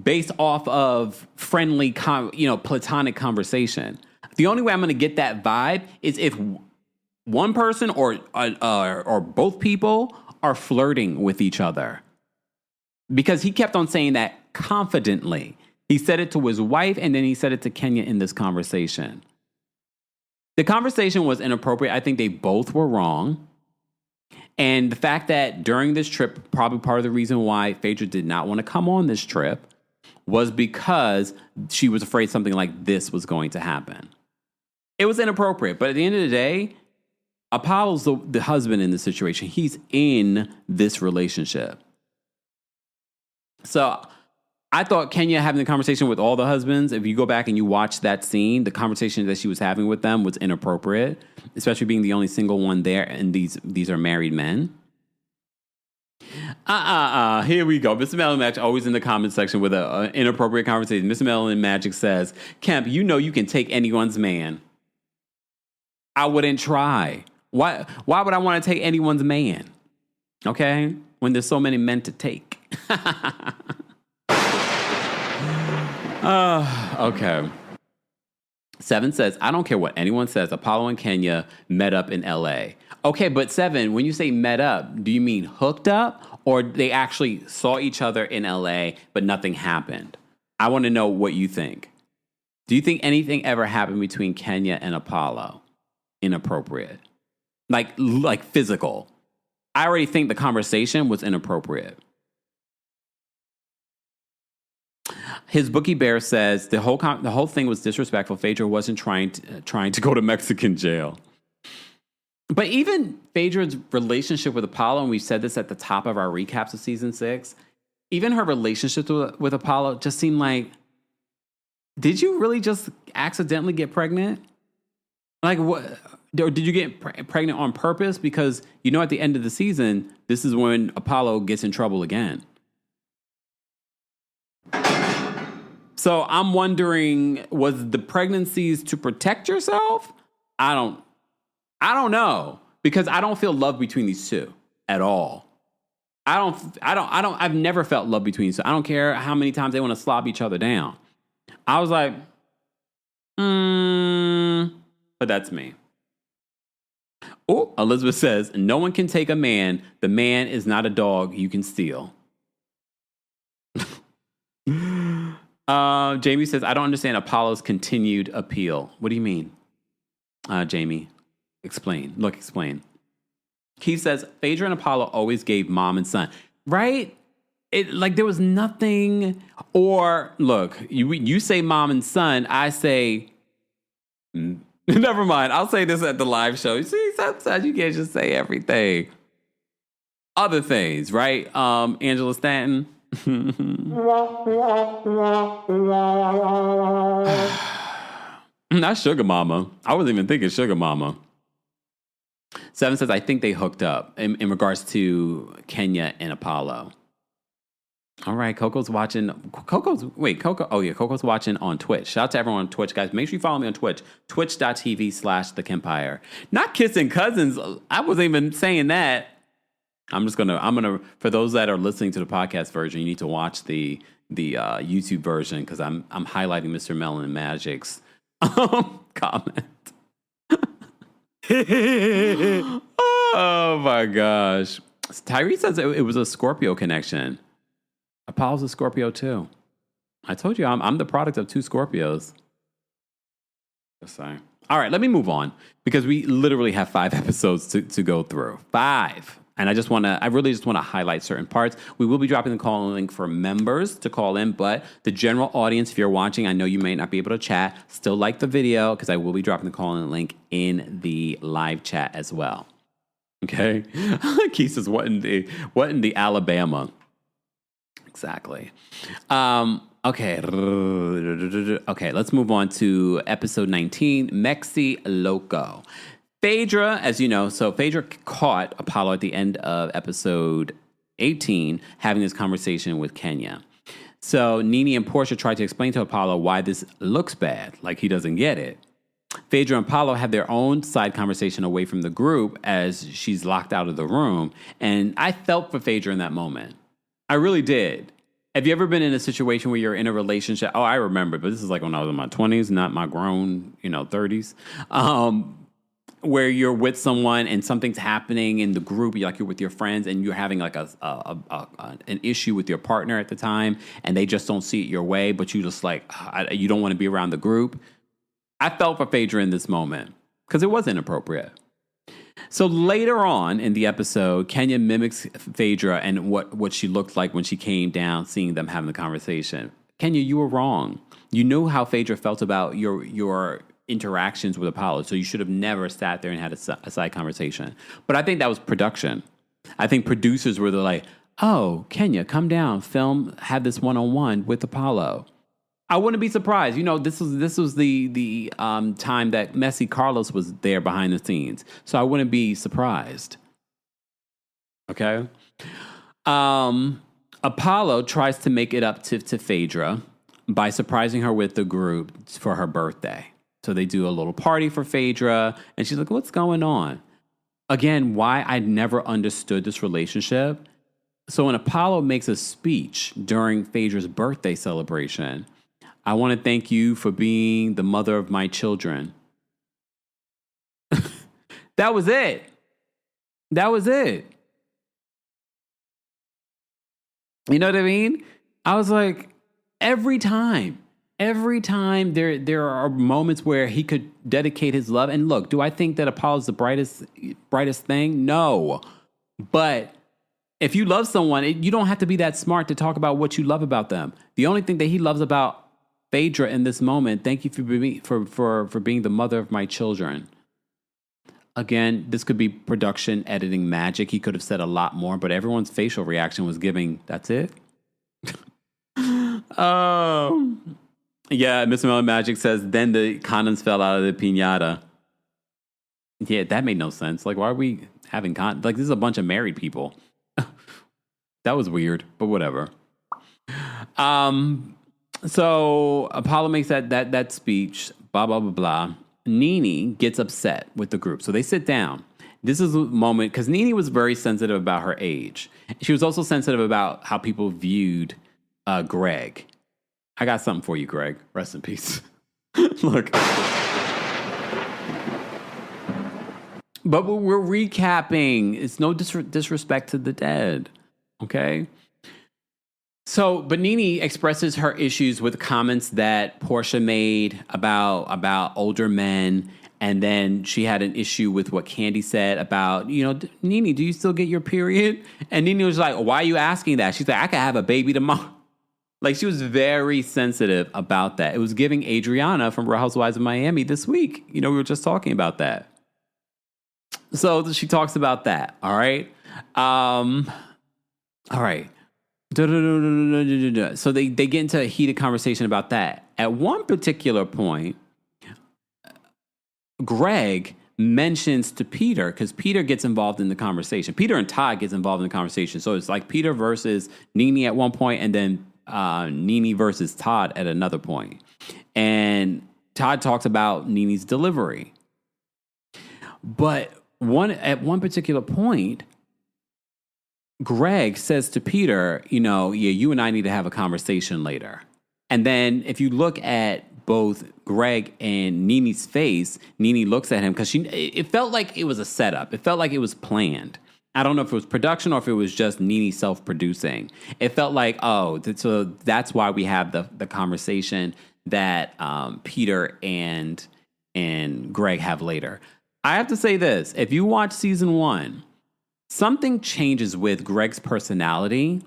based off of friendly, platonic conversation. The only way I'm going to get that vibe is if one person or both people are flirting with each other. Because he kept on saying that confidently. He said it to his wife, and then he said it to Kenya in this conversation. The conversation was inappropriate. I think they both were wrong. And the fact that during this trip, probably part of the reason why Phaedra did not want to come on this trip was because she was afraid something like this was going to happen. It was inappropriate. But at the end of the day, Apollo's the husband in this situation. He's in this relationship. So I thought Kenya having the conversation with all the husbands, if you go back and you watch that scene, the conversation that she was having with them was inappropriate, especially being the only single one there, and these are married men. Here we go. Mr. Melon Magic always in the comment section with an inappropriate conversation. Mr. Melon Magic says, Kemp, you know you can take anyone's man. I wouldn't try. Why would I want to take anyone's man? Okay? When there's so many men to take. Okay. 7 says, I don't care what anyone says. Apollo and Kenya met up in L.A. Okay, but 7, when you say met up, do you mean hooked up? Or they actually saw each other in L.A., but nothing happened? I want to know what you think. Do you think anything ever happened between Kenya and Apollo? Inappropriate. Like physical. I already think the conversation was inappropriate. His Bookie Bear says the whole thing was disrespectful. Phaedra wasn't trying to go to Mexican jail. But even Phaedra's relationship with Apollo, and we said this at the top of our recaps of season 6, even her relationship with Apollo just seemed like, did you really just accidentally get pregnant? Like, what? Or did you get pregnant on purpose? Because you know at the end of the season, this is when Apollo gets in trouble again. So I'm wondering, was the pregnancies to protect yourself? I don't know, because I don't feel love between these two at all. I've never felt love between these two. I don't care how many times they want to slob each other down. I was like, but that's me. Oh, Elizabeth says, no one can take a man. The man is not a dog you can steal. Jamie says, I don't understand Apollo's continued appeal. What do you mean? Jamie, explain. Explain. Keith says, Phaedra and Apollo always gave mom and son. Right? There was nothing. Or, look, you say mom and son, I say, never mind. I'll say this at the live show. See, sometimes you can't just say everything. Other things, right? Angela Staten. Not Sugar Mama. I wasn't even thinking Sugar Mama. 7 says, I think they hooked up in regards to Kenya and Apollo. All right, Coco's watching. Coco. Oh, yeah, Coco's watching on Twitch. Shout out to everyone on Twitch, guys. Make sure you follow me on Twitch. Twitch.tv/TheKempire. Not kissing cousins. I wasn't even saying that. I'm gonna, for those that are listening to the podcast version, you need to watch the YouTube version, because I'm highlighting Mr. Melon Magic's comment. Oh my gosh. Tyrese says it was a Scorpio connection. Apollo's a Scorpio too. I told you I'm the product of 2 Scorpios. Just saying. All right, let me move on, because we literally have 5 episodes to go through. 5. And I really just want to highlight certain parts. We will be dropping the call link for members to call in, but the general audience, if you're watching, I know you may not be able to chat. Still like the video, because I will be dropping the call in link in the live chat as well. Okay? Keith says, what in the Alabama? Exactly. Okay, let's move on to episode 19, Mexi Loco. Phaedra, as you know, Phaedra caught Apollo at the end of episode 18 having this conversation with Kenya. So Nene and Portia tried to explain to Apollo why this looks bad, like he doesn't get it. Phaedra and Apollo have their own side conversation away from the group as she's locked out of the room. And I felt for Phaedra in that moment. I really did. Have you ever been in a situation where you're in a relationship? Oh, I remember, but this is like when I was in my 20s, not my grown, 30s. Where you're with someone and something's happening in the group, you're with your friends, and you're having like an issue with your partner at the time, and they just don't see it your way, but you just you don't want to be around the group. I felt for Phaedra in this moment because it was inappropriate. So later on in the episode, Kenya mimics Phaedra and what she looked like when she came down, seeing them having the conversation. Kenya, you were wrong. You knew how Phaedra felt about your interactions with Apollo. So you should have never sat there and had a side conversation. But I think that was production. I think producers were like, oh, Kenya, come down, film, have this one-on-one with Apollo. I wouldn't be surprised. You know, this was the time that Messi Carlos was there behind the scenes. So I wouldn't be surprised. Okay? Apollo tries to make it up to Phaedra by surprising her with the group for her birthday. So they do a little party for Phaedra, and she's like, what's going on? Again, why I never understood this relationship. So when Apollo makes a speech during Phaedra's birthday celebration, I want to thank you for being the mother of my children. That was it. That was it. You know what I mean? I was like, every time there are moments where he could dedicate his love. And look, do I think that Apollo's the brightest thing? No. But if you love someone, you don't have to be that smart to talk about what you love about them. The only thing that he loves about Phaedra in this moment, thank you for being the mother of my children. Again, this could be production, editing magic. He could have said a lot more, but everyone's facial reaction was giving, that's it? Yeah, Mr. Melon Magic says, then the condoms fell out of the piñata. Yeah, that made no sense. Like, why are we having like, this is a bunch of married people. That was weird, but whatever. So Apollo makes that speech, blah, blah, blah, blah. Nene gets upset with the group. So they sit down. This is a moment, because Nene was very sensitive about her age. She was also sensitive about how people viewed Greg. I got something for you, Greg. Rest in peace. Look. But we're recapping. It's no disrespect to the dead. Okay? So, but Nene expresses her issues with comments that Portia made about older men. And then she had an issue with what Candy said about, Nene, do you still get your period? And Nene was like, why are you asking that? She's like, I could have a baby tomorrow. Like, she was very sensitive about that. It was giving Adriana from Real Housewives of Miami this week. We were just talking about that. So she talks about that. All right. All right. So they get into a heated conversation about that. At one particular point, Greg mentions to Peter, because Peter gets involved in the conversation. Peter and Todd gets involved in the conversation. So it's like Peter versus Nene at one point, and then Nene versus Todd at another point. And Todd talks about Nene's delivery. But at one particular point, Greg says to Peter, you and I need to have a conversation later. And then if you look at both Greg and Nene's face, Nene looks at him because it felt like it was a setup. It felt like it was planned. I don't know if it was production or if it was just Nene self-producing. It felt like, so that's why we have the conversation that Peter and Greg have later. I have to say this. If you watch season 1, something changes with Greg's personality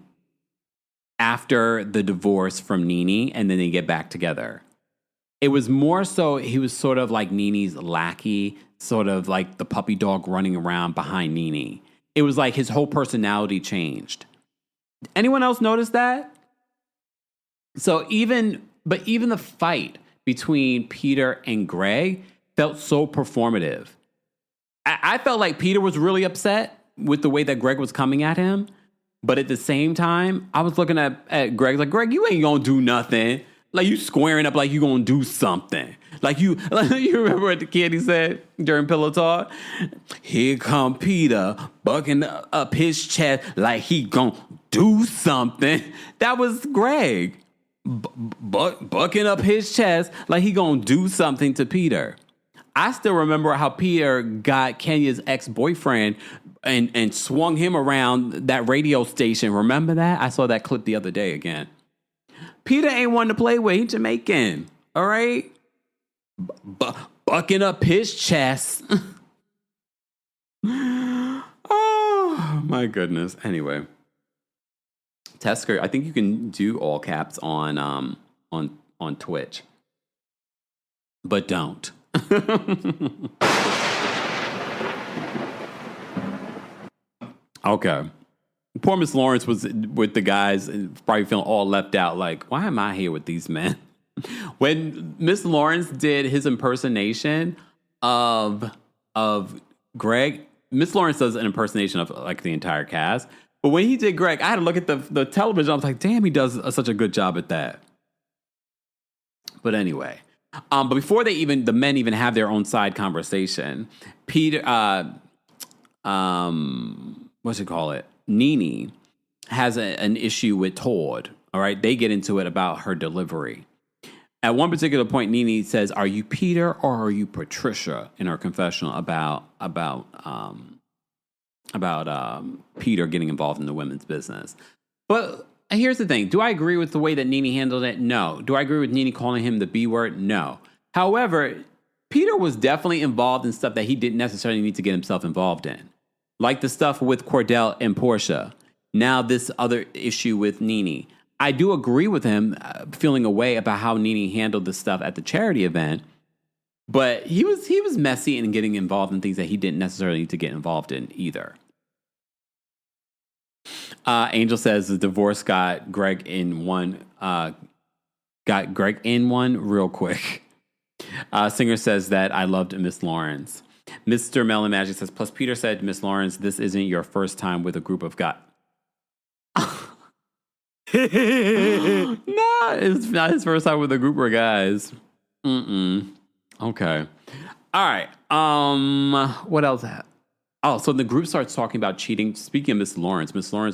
after the divorce from Nene, and then they get back together. It was more so he was sort of like Nene's lackey, sort of like the puppy dog running around behind Nene. It was like his whole personality changed. Anyone else notice that? So even the fight between Peter and Greg felt so performative. I felt like Peter was really upset with the way that Greg was coming at him. But at the same time, I was looking at Greg like, Greg, you ain't gonna do nothing. Like, you squaring up like you gonna do something. Like you remember what the kid he said during Pillow Talk? Here come Peter bucking up his chest like he gonna do something. That was Greg bucking up his chest like he gonna do something to Peter. I still remember how Peter got Kenya's ex-boyfriend and swung him around that radio station. Remember that? I saw that clip the other day again. Peter ain't one to play with. He's Jamaican. All right? Bucking up his chest. Oh, my goodness. Anyway. Tesker, I think you can do all caps on Twitch. But don't. Okay. Poor Miss Lawrence was with the guys and probably feeling all left out. Like, why am I here with these men? When Miss Lawrence did his impersonation of Greg, Miss Lawrence does an impersonation of like the entire cast. But when he did Greg, I had to look at the television. I was like, damn, he does such a good job at that. But anyway, but before the men even have their own side conversation, Peter, Nene has an issue with Todd. All right, they get into it about her delivery. At one particular point, Nene says, "Are you Peter or are you Patricia?" in her confessional about Peter getting involved in the women's business. But here's the thing. Do I agree with the way that Nene handled it? No. Do I agree with Nene calling him the B word? No. However, Peter was definitely involved in stuff that he didn't necessarily need to get himself involved in. Like the stuff with Cordell and Portia. Now this other issue with Nene. I do agree with him feeling a way about how Nene handled the stuff at the charity event. But he was messy in getting involved in things that he didn't necessarily need to get involved in either. Angel says the divorce got Greg in one real quick. Singer says that I loved Miss Lawrence. Mr. Melon Magic says, plus Peter said, Miss Lawrence, this isn't your first time with a group of guys. Nah, it's not his first time with a group of guys. Okay. All right. What else? Oh, so the group starts talking about cheating. Speaking of Miss Lawrence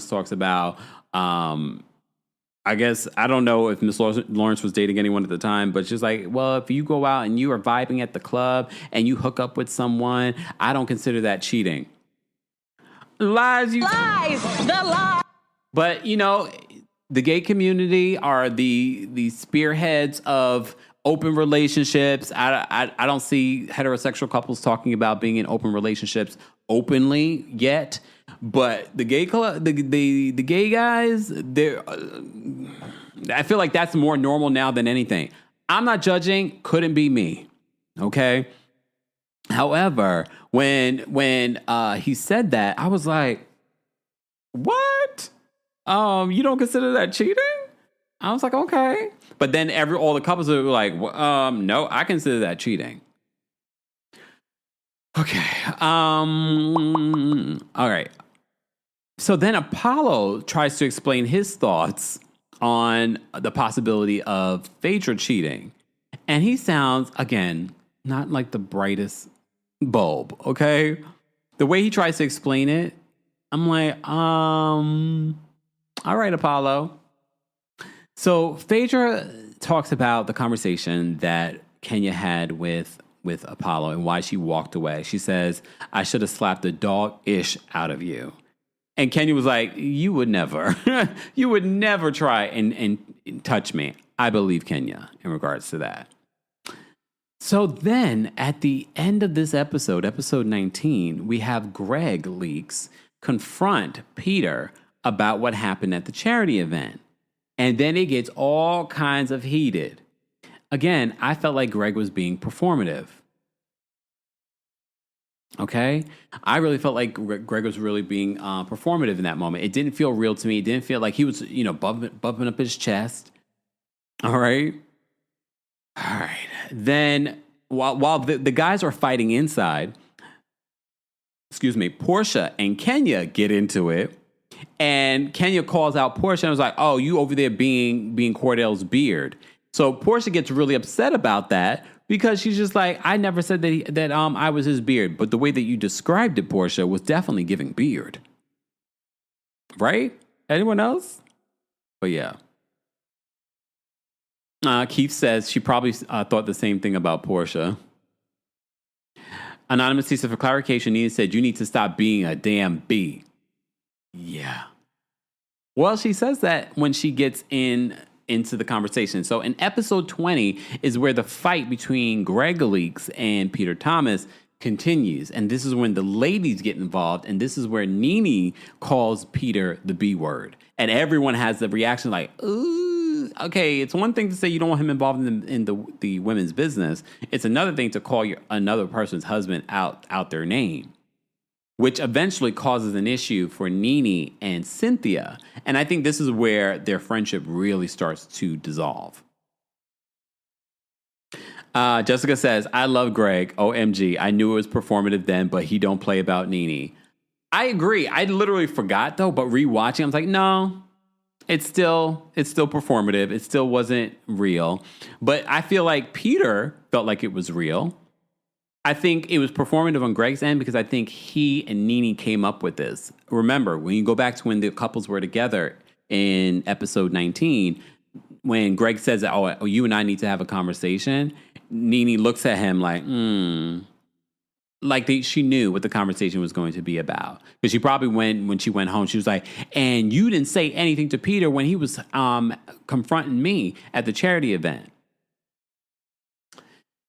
talks about, I guess, I don't know if Miss Lawrence was dating anyone at the time, but she's like, well, if you go out and you are vibing at the club and you hook up with someone, I don't consider that cheating. Lies. The lie. But, you know, the gay community are the spearheads of open relationships. I don't see heterosexual couples talking about being in open relationships openly yet. But the gay the gay guys, I feel like that's more normal now than anything. I'm not judging. Couldn't be me. Okay. However, when he said that, I was like, what? You don't consider that cheating? I was like, okay. But then all the couples are like, no, I consider that cheating. Okay. All right. So then Apollo tries to explain his thoughts on the possibility of Phaedra cheating. And he sounds, again, not like the brightest bulb, okay? The way he tries to explain it, I'm like, all right, Apollo. So Phaedra talks about the conversation that Kenya had with Apollo and why she walked away. She says, I should have slapped the dog-ish out of you. And Kenya was like, you would never. You would never try and touch me. I believe Kenya in regards to that. So then at the end of this episode 19, we have Greg Leaks confront Peter about what happened at the charity event. And then it gets all kinds of heated. Again, I felt like Greg was being performative. Okay? I really felt like Greg was really being performative in that moment. It didn't feel real to me. It didn't feel like he was, bumping up his chest. All right? All right. Then, while the guys are fighting inside, Portia and Kenya get into it. And Kenya calls out Portia and was like, oh, you over there being Cordell's beard. So Portia gets really upset about that because she's just like, I never said that I was his beard. But the way that you described it, Portia, was definitely giving beard. Right? Anyone else? But yeah. Keith says she probably thought the same thing about Portia. Anonymous said, for clarification, Nina said, you need to stop being a damn bee. Yeah. Well, she says that when she gets into the conversation. So in episode 20 is where the fight between Greg Leaks and Peter Thomas continues. And this is when the ladies get involved. And this is where Nene calls Peter the B word. And everyone has the reaction like, ooh. okay, it's one thing to say you don't want him involved in the women's business. It's another thing to call another person's husband out their name, which eventually causes an issue for Nene and Cynthia. And I think this is where their friendship really starts to dissolve. Jessica says, I love Greg. OMG. I knew it was performative then, but he don't play about Nene. I agree. I literally forgot, though, but rewatching, I was like, no, it's still performative. It still wasn't real. But I feel like Peter felt like it was real. I think it was performative on Greg's end because I think he and Nene came up with this. Remember, when you go back to when the couples were together in episode 19, when Greg says, oh, you and I need to have a conversation, Nene looks at him like, she knew what the conversation was going to be about. Because she probably when she went home, she was like, and you didn't say anything to Peter when he was confronting me at the charity event.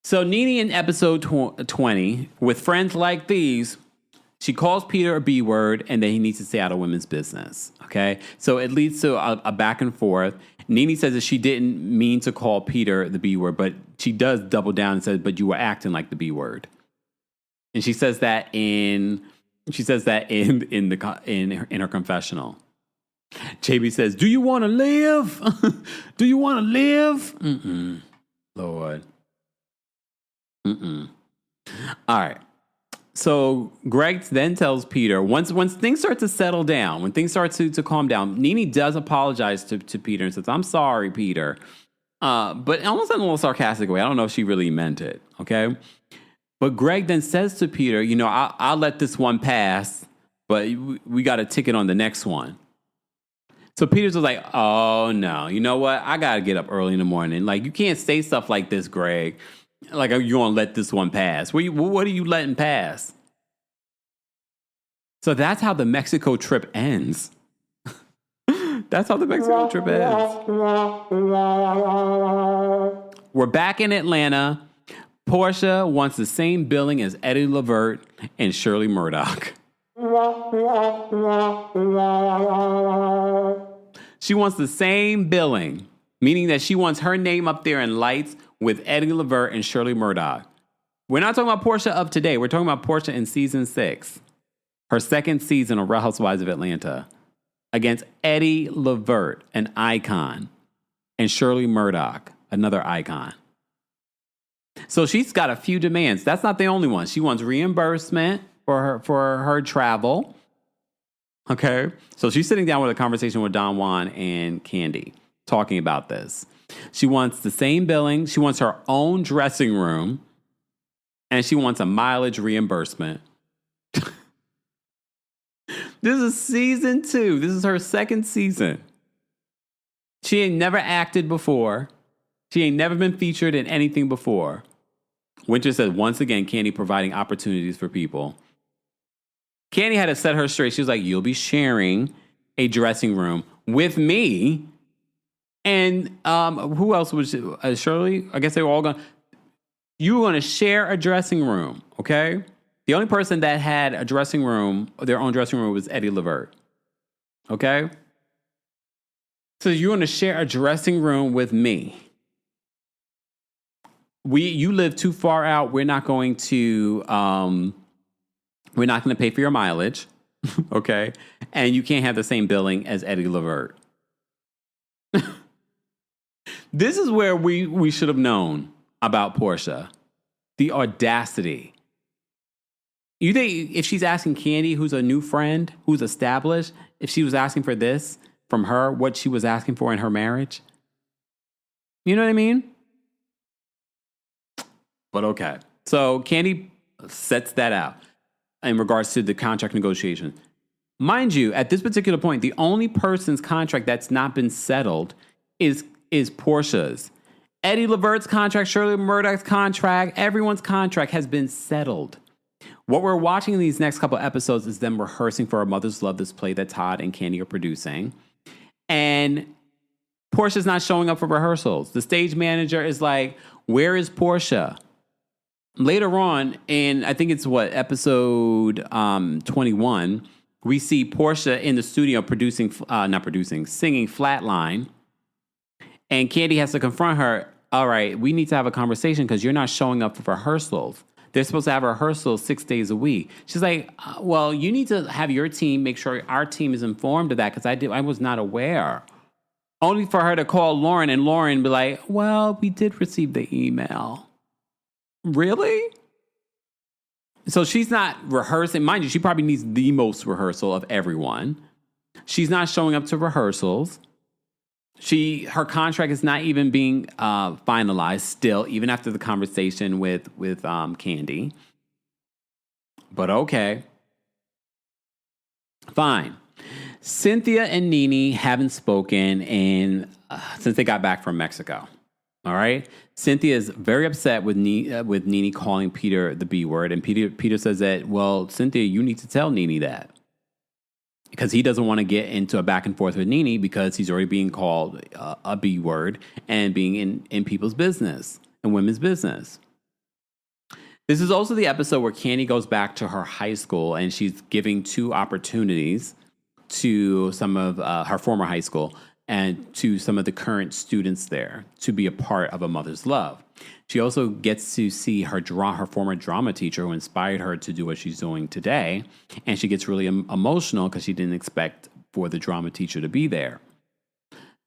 So Nene in episode 20, with friends like these, she calls Peter a B word and that he needs to stay out of women's business. Okay? So it leads to a back and forth. Nene says that she didn't mean to call Peter the B word, but she does double down and says, but you were acting like the B word. And she says that in her confessional. JB says, do you want to live? Do you want to live? Lord. All right. So Greg then tells Peter, once things start to settle down, when things start to calm down, Nene does apologize to Peter and says, I'm sorry, Peter. But almost in a little sarcastic way. I don't know if she really meant it. Okay. But Greg then says to Peter, I'll let this one pass, but we got a ticket on the next one. So Peter's was like, oh, no, you know what? I got to get up early in the morning. Like, you can't say stuff like this, Greg. Like, are you going to let this one pass? What are you letting pass? So that's how the Mexico trip ends. That's how the Mexico trip ends. We're back in Atlanta. Portia wants the same billing as Eddie Levert and Shirley Murdoch. She wants the same billing, meaning that she wants her name up there in lights with Eddie Levert and Shirley Murdoch. We're not talking about Portia of today. We're talking about Portia in season 6, her second season of Real Housewives of Atlanta, against Eddie Levert, an icon, and Shirley Murdoch, another icon. So she's got a few demands. That's not the only one. She wants reimbursement for her travel. Okay. So she's sitting down with a conversation with Don Juan and Candy talking about this. She wants the same billing. She wants her own dressing room. And she wants a mileage reimbursement. This is season 2. This is her second season. She ain't never acted before. She ain't never been featured in anything before. Winter said, once again, Candy providing opportunities for people. Candy had to set her straight. She was like, you'll be sharing a dressing room with me. And who else was Shirley? I guess they were all going. You were going to share a dressing room, okay? The only person that had a dressing room, their own dressing room, was Eddie Levert. Okay? So you're going to share a dressing room with me. You live too far out. We're not going to pay for your mileage. Okay? And you can't have the same billing as Eddie Levert. This is where we should have known about Portia. The audacity. You think if she's asking Candy, who's a new friend, who's established, if she was asking for this from her, what she was asking for in her marriage? You know what I mean? But okay. So Candy sets that out in regards to the contract negotiation. Mind you, at this particular point, the only person's contract that's not been settled is Portia's. Eddie Levert's contract, Shirley Murdoch's contract, everyone's contract has been settled. What we're watching in these next couple episodes is them rehearsing for A Mother's Love, this play that Todd and Candy are producing. And Portia's not showing up for rehearsals. The stage manager is like, where is Portia? Later on, in I think it's episode 21, we see Portia in the studio singing Flatline. And Candy has to confront her. All right, we need to have a conversation because you're not showing up for rehearsals. They're supposed to have rehearsals 6 days a week. She's like, well, you need to have your team make sure our team is informed of that because I was not aware. Only for her to call Lauren and Lauren be like, well, we did receive the email. Really? So she's not rehearsing. Mind you, she probably needs the most rehearsal of everyone. She's not showing up to rehearsals. Her contract is not even being finalized still, even after the conversation with Candy. But okay. Fine. Cynthia and Nene haven't spoken since they got back from Mexico. All right. Cynthia is very upset with Nene calling Peter the B word. And Peter says that, well, Cynthia, you need to tell Nene that. Because he doesn't want to get into a back and forth with Nene because he's already being called a B word and being in people's business and women's business. This is also the episode where Candy goes back to her high school and she's giving 2 opportunities to some of her former high school and to some of the current students there to be a part of A Mother's Love. She also gets to see her former drama teacher who inspired her to do what she's doing today. And she gets really emotional because she didn't expect for the drama teacher to be there.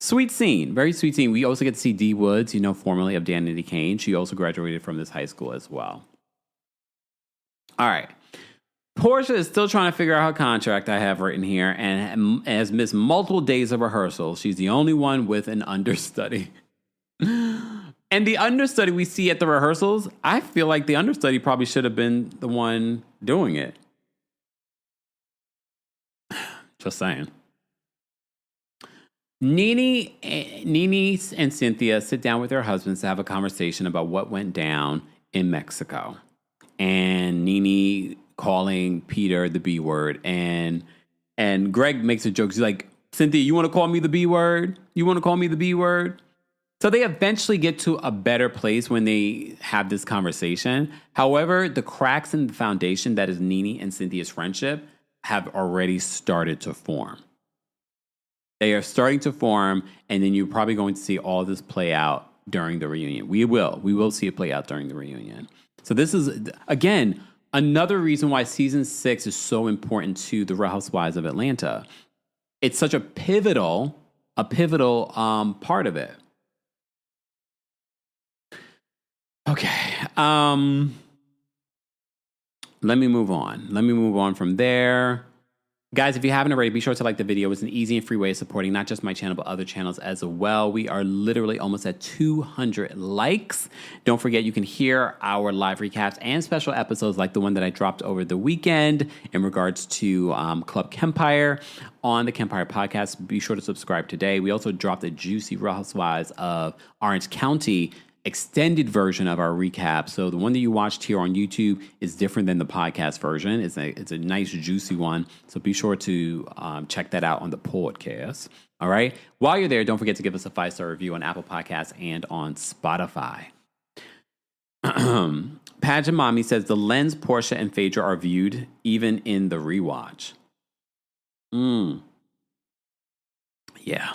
Sweet scene, very sweet scene. We also get to see Dee Woods, formerly of Danity Kane. She also graduated from this high school as well. All right. Portia is still trying to figure out her contract I have written here and has missed multiple days of rehearsal. She's the only one with an understudy. And the understudy we see at the rehearsals, I feel like the understudy probably should have been the one doing it. Just saying. Nene and Cynthia sit down with their husbands to have a conversation about what went down in Mexico. And Nene calling Peter the B word. And Greg makes a joke. He's like, Cynthia, you want to call me the B word? You want to call me the B word? So they eventually get to a better place when they have this conversation. However, the cracks in the foundation that is Nene and Cynthia's friendship have already started to form. They are starting to form, and then you're probably going to see all this play out during the reunion. We will see it play out during the reunion. So this is, again, another reason why season 6 is so important to the Real Housewives of Atlanta. It's such a pivotal part of it. Okay. Let me move on from there. Guys, if you haven't already, be sure to like the video. It's an easy and free way of supporting not just my channel, but other channels as well. We are literally almost at 200 likes. Don't forget, you can hear our live recaps and special episodes like the one that I dropped over the weekend in regards to Club Kempire on the Kempire podcast. Be sure to subscribe today. We also dropped a juicy Real Housewives of Orange County extended version of our recap. So the one that you watched here on YouTube is different than the podcast version. It's a nice juicy one. So be sure to check that out on the podcast. All right. While you're there, don't forget to give us a 5-star review on Apple Podcasts and on Spotify. Pageant Mommy says the lens Portia and Phaedra are viewed even in the rewatch. Yeah.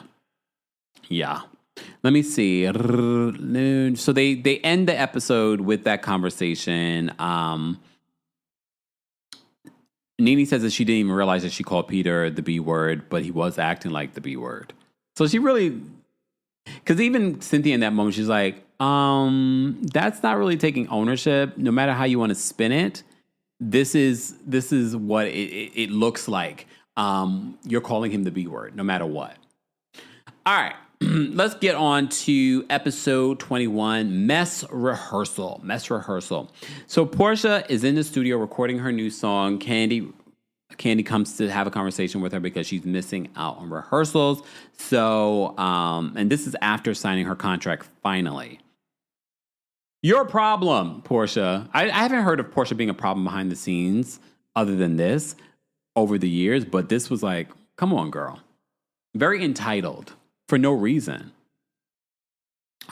Let me see. So they end the episode with that conversation. Nene says that she didn't even realize that she called Peter the B word, but he was acting like the B word. So she really, because even Cynthia in that moment, she's like, that's not really taking ownership. No matter how you want to spin it, this is what it looks like. You're calling him the B word, no matter what. All right. Let's get on to episode 21, Mess Rehearsal. So Portia is in the studio recording her new song. Candy comes to have a conversation with her because she's missing out on rehearsals. So, and this is after signing her contract finally. Your problem, Portia. I haven't heard of Portia being a problem behind the scenes other than this over the years, but this was like, come on, girl. Very entitled. For no reason.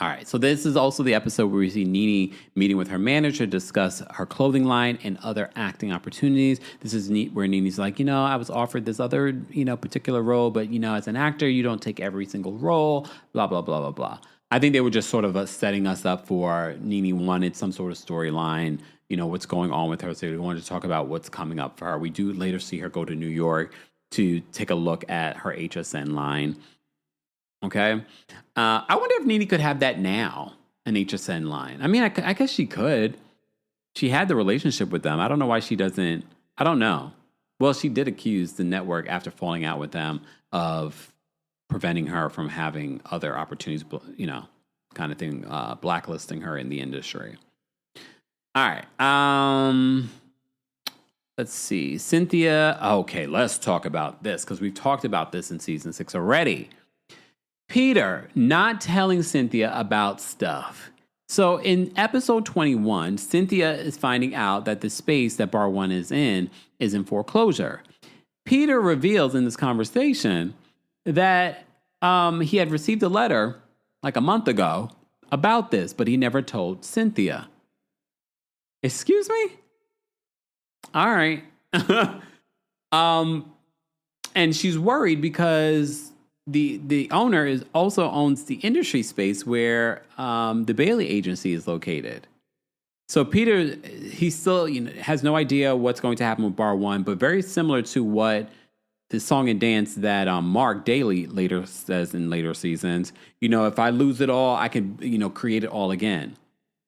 All right, so this is also the episode where we see Nene meeting with her manager to discuss her clothing line and other acting opportunities. This is where Nene's like, I was offered this other, particular role, but, as an actor, you don't take every single role, blah, blah, blah, blah, blah. I think they were just sort of setting us up for Nene wanted some sort of storyline, what's going on with her. So we wanted to talk about what's coming up for her. We do later see her go to New York to take a look at her HSN line. Okay. I wonder if Nene could have that now, an HSN line. I mean, I guess she could. She had the relationship with them. I don't know why she doesn't. I don't know. Well, she did accuse the network after falling out with them of preventing her from having other opportunities, kind of thing, blacklisting her in the industry. All right. Let's see. Cynthia. Okay, let's talk about this because we've talked about this in season 6 already. Peter not telling Cynthia about stuff. So in episode 21, Cynthia is finding out that the space that Bar 1 is in foreclosure. Peter reveals in this conversation that he had received a letter like a month ago about this, but he never told Cynthia. Excuse me? All right. And she's worried because the owner also owns the industry space where the Bailey agency is located. So Peter, he still has no idea what's going to happen with Bar 1, but very similar to what the song and dance that Mark Daly later says in later seasons. If I lose it all, I can create it all again.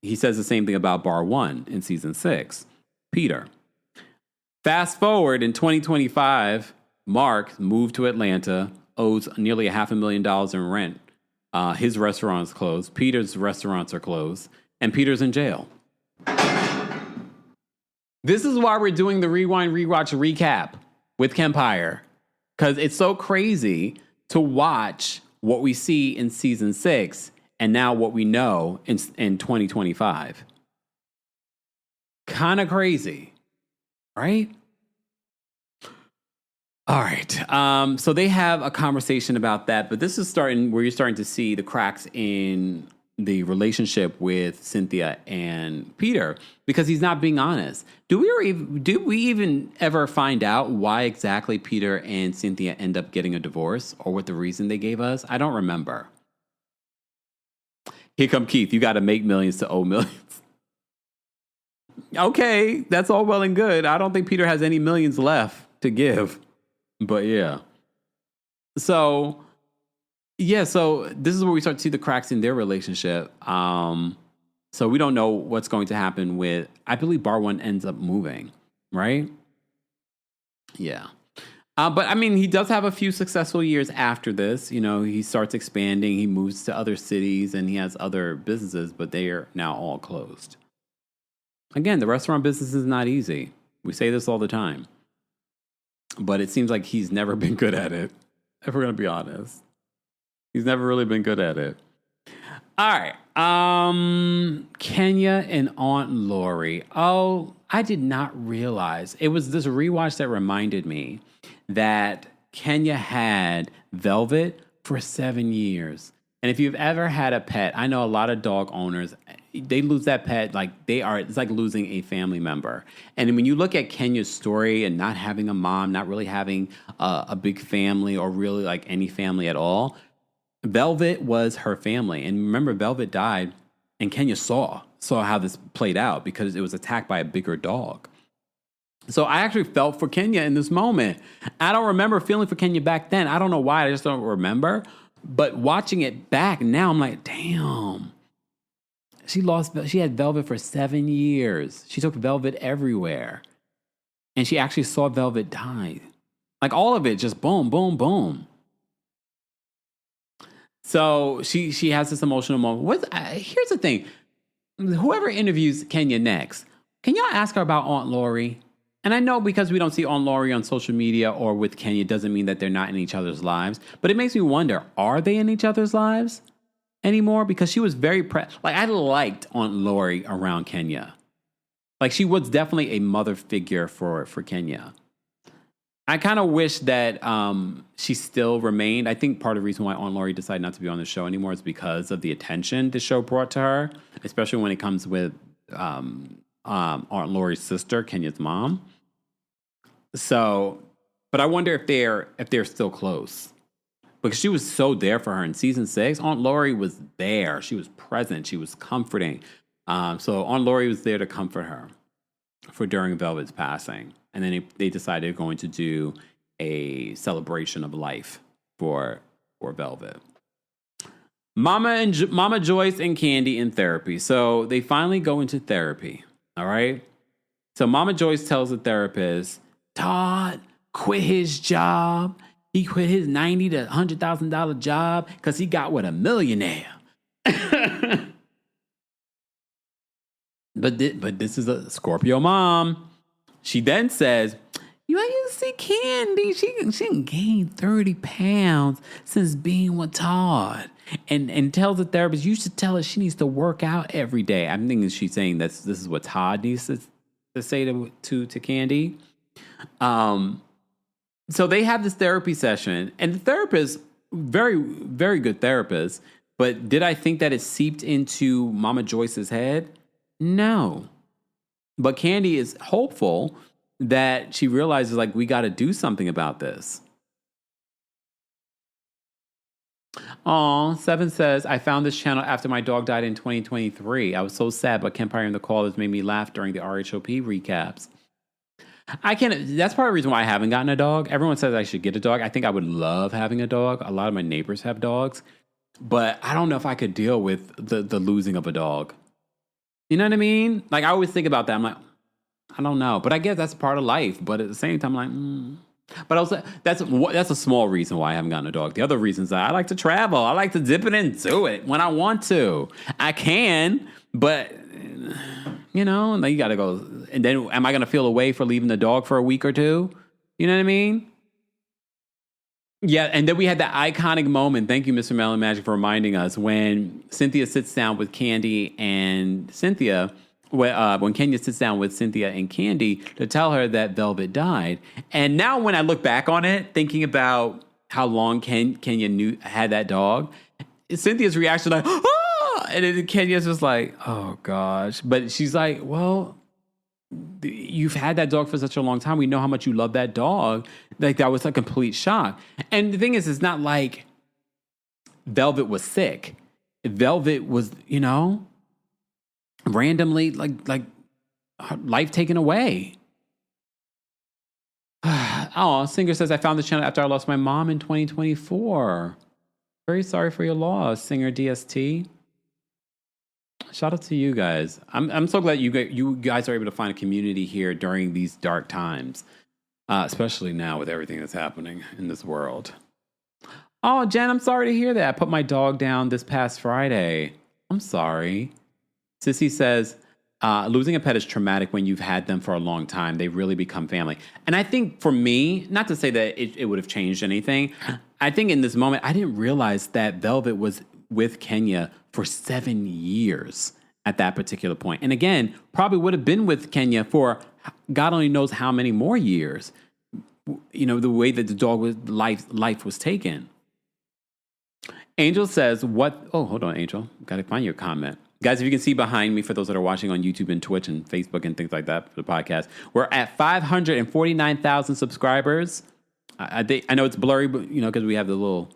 He says the same thing about Bar 1 in season 6. Peter. Fast forward in 2025, Mark moved to Atlanta, owes nearly $500,000 in rent. His restaurant's closed. Peter's restaurants are closed. And Peter's in jail. This is why we're doing the Rewind, Rewatch recap with Kempire. Because it's so crazy to watch what we see in season 6 and now what we know in 2025. Kind of crazy, right? All right. So they have a conversation about that, but this is where you're starting to see the cracks in the relationship with Cynthia and Peter because he's not being honest. Do we even ever find out why exactly Peter and Cynthia end up getting a divorce or what the reason they gave us? I don't remember. Here come Keith. You got to make millions to owe millions. Okay, that's all well and good. I don't think Peter has any millions left to give. But yeah. So this is where we start to see the cracks in their relationship. So we don't know what's going to happen with, I believe Bar 1 ends up moving, right? Yeah. But I mean, he does have a few successful years after this. He starts expanding, he moves to other cities, and he has other businesses, but they are now all closed. Again, the restaurant business is not easy. We say this all the time. But it seems like he's never been good at it, if we're going to be honest. He's never really been good at it. All right. Kenya and Aunt Lori. Oh, I did not realize. It was this rewatch that reminded me that Kenya had Velvet for 7 years. And if you've ever had a pet, I know a lot of dog owners, they lose that pet it's like losing a family member. And when you look at Kenya's story and not having a mom, not really having a big family or really like any family at all, Velvet was her family. And remember, Velvet died and Kenya saw how this played out because it was attacked by a bigger dog. So I actually felt for Kenya in this moment. I don't remember feeling for Kenya back then. I don't know why. I just don't remember. But watching it back now, I'm like, damn. She had Velvet for 7 years. She took Velvet everywhere. And she actually saw Velvet die. Like all of it, just boom, boom, boom. So she has this emotional moment. Here's the thing. Whoever interviews Kenya next, can y'all ask her about Aunt Lori? And I know because we don't see Aunt Lori on social media or with Kenya doesn't mean that they're not in each other's lives. But it makes me wonder, are they in each other's lives anymore? Because she was very I liked Aunt Lori around Kenya. Like she was definitely a mother figure for Kenya. I kind of wish that she still remained. I think part of the reason why Aunt Lori decided not to be on the show anymore is because of the attention the show brought to her, especially when it comes with Aunt Lori's sister, Kenya's mom. So, but I wonder if they're still close, because she was so there for her in season 6. Aunt Lori was there. She was present. She was comforting. So Aunt Lori was there to comfort her for during Velvet's passing. And then they decided they're going to do a celebration of life for Velvet. Mama Joyce and Candy in therapy. So they finally go into therapy. All right. So Mama Joyce tells the therapist, Todd quit his job. He quit his $90,000 to $100,000 job because he got with a millionaire. But this is a Scorpio mom. She then says, you see Candy, she gained 30 pounds since being with Todd. And tells the therapist, you should tell her she needs to work out every day. I'm thinking she's saying this is what Todd needs to say to Candy. So they have this therapy session, and the therapist, very, very good therapist, but did I think that it seeped into Mama Joyce's head? No. But Candy is hopeful that she realizes, like, we got to do something about this. Seven says, I found this channel after my dog died in 2023. I was so sad, but Kempire and the Callers made me laugh during the RHOP recaps. That's part of the reason why I haven't gotten a dog. Everyone says I should get a dog. I think I would love having a dog. A lot of my neighbors have dogs. But I don't know if I could deal with the losing of a dog. You know what I mean? Like, I always think about that. I'm like, I don't know. But I guess that's part of life. But at the same time, I'm like, But also, that's a small reason why I haven't gotten a dog. The other reasons are I like to travel. I like to dip it into it when I want to. I can, but, you know, now you got to go. And then am I going to feel away for leaving the dog for a week or two? You know what I mean? Yeah, and then we had that iconic moment. Thank you, Mr. Melon Magic, for reminding us when Cynthia sits down with Candy and Cynthia. When Kenya sits down with Cynthia and Candy to tell her that Velvet died. And now when I look back on it, thinking about how long Kenya had that dog, Cynthia's reaction like, ah! And then Kenya's just like, oh gosh. But she's like, well, you've had that dog for such a long time. We know how much you love that dog. Like, that was a complete shock. And the thing is, it's not like Velvet was sick. Velvet was, you know, randomly like life taken away. Singer says, I found this channel after I lost my mom in 2024. Very sorry for your loss, Singer DST. Shout out to you guys. I'm so glad you guys are able to find a community here during these dark times, especially now with everything that's happening in this world. Oh, Jen, I'm sorry to hear that. I put my dog down this past Friday. I'm sorry. Sissy says, losing a pet is traumatic when you've had them for a long time. They really become family. And I think for me, not to say that it would have changed anything, I think in this moment, I didn't realize that Velvet was with Kenya for 7 years at that particular point. And again, probably would have been with Kenya for God only knows how many more years, you know, the way that the dog was life was taken. Angel says, hold on, Angel. Got to find your comment. Guys, if you can see behind me, for those that are watching on YouTube and Twitch and Facebook and things like that for the podcast, we're at 549,000 subscribers. I know it's blurry, but you know, because we have the little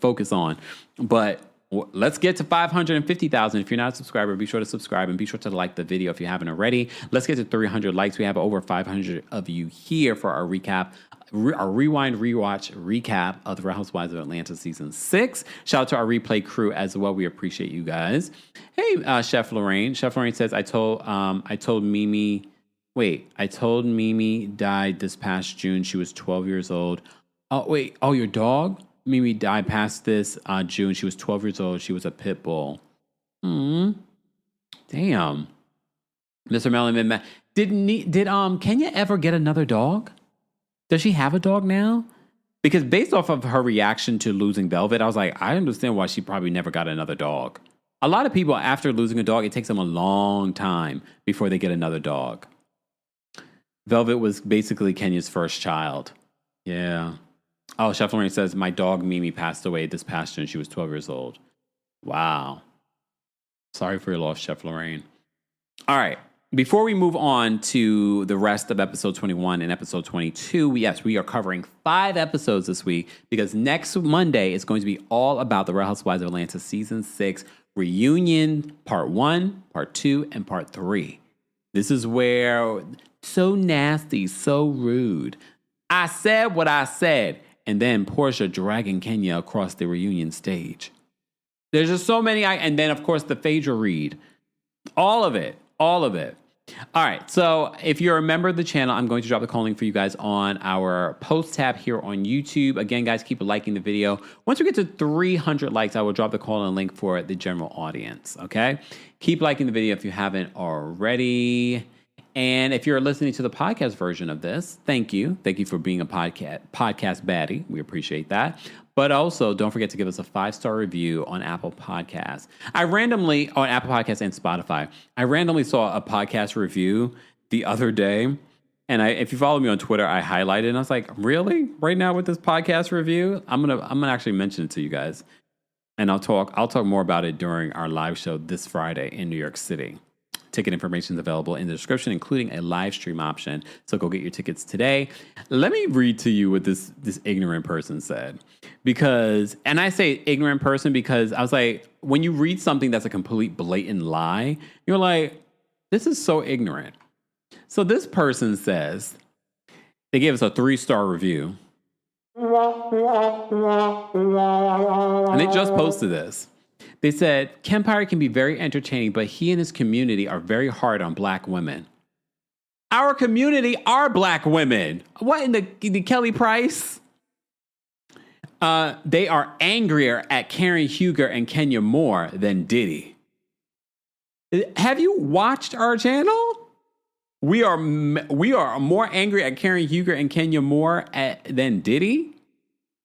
focus on. But let's get to 550,000. If you're not a subscriber, be sure to subscribe and be sure to like the video if you haven't already. Let's get to 300 likes. We have over 500 of you here for our recap. Our rewind, rewatch, recap of The Real Housewives of Atlanta Season 6. Shout out to our replay crew as well. We appreciate you guys. Hey, Chef Lorraine. Chef Lorraine says, I told Mimi died this past June. She was 12 years old. Oh, wait. Oh, your dog? Mimi died past this June. She was 12 years old. She was a pit bull. Damn. Mr. Melon, did Kenya ever get another dog? Does she have a dog now? Because based off of her reaction to losing Velvet, I was like, I understand why she probably never got another dog. A lot of people, after losing a dog, it takes them a long time before they get another dog. Velvet was basically Kenya's first child. Yeah. Oh, Chef Lorraine says, my dog Mimi passed away this past June. She was 12 years old. Wow. Sorry for your loss, Chef Lorraine. All right. Before we move on to the rest of episode 21 and episode 22, we are covering 5 episodes this week because next Monday is going to be all about the Real Housewives of Atlanta season 6 reunion, part 1, part 2, and part 3. This is where so nasty, so rude. I said what I said. And then Portia dragging Kenya across the reunion stage. There's just so many. And then, of course, the Phaedra read. All of it. All right. So if you're a member of the channel, I'm going to drop the call link for you guys on our post tab here on YouTube. Again, guys, keep liking the video. Once we get to 300 likes, I will drop the call and link for the general audience. Okay. Keep liking the video if you haven't already. And if you're listening to the podcast version of this, thank you. Thank you for being a podcast baddie. We appreciate that. But also, don't forget to give us a 5-star review on Apple Podcasts. On Apple Podcasts and Spotify, I randomly saw a podcast review the other day. And if you follow me on Twitter, I highlighted it. And I was like, really? Right now with this podcast review? I'm gonna actually mention it to you guys. And I'll talk more about it during our live show this Friday in New York City. Ticket information is available in the description, including a live stream option. So go get your tickets today. Let me read to you what this ignorant person said. And I say ignorant person because I was like, when you read something that's a complete blatant lie, you're like, this is so ignorant. So this person says, they gave us a 3-star review. And they just posted this. They said, Kempire can be very entertaining, but he and his community are very hard on black women. Our community are black women. What in the Kelly Price? They are angrier at Karen Huger and Kenya Moore than Diddy. Have you watched our channel? We are more angry at Karen Huger and Kenya Moore than Diddy.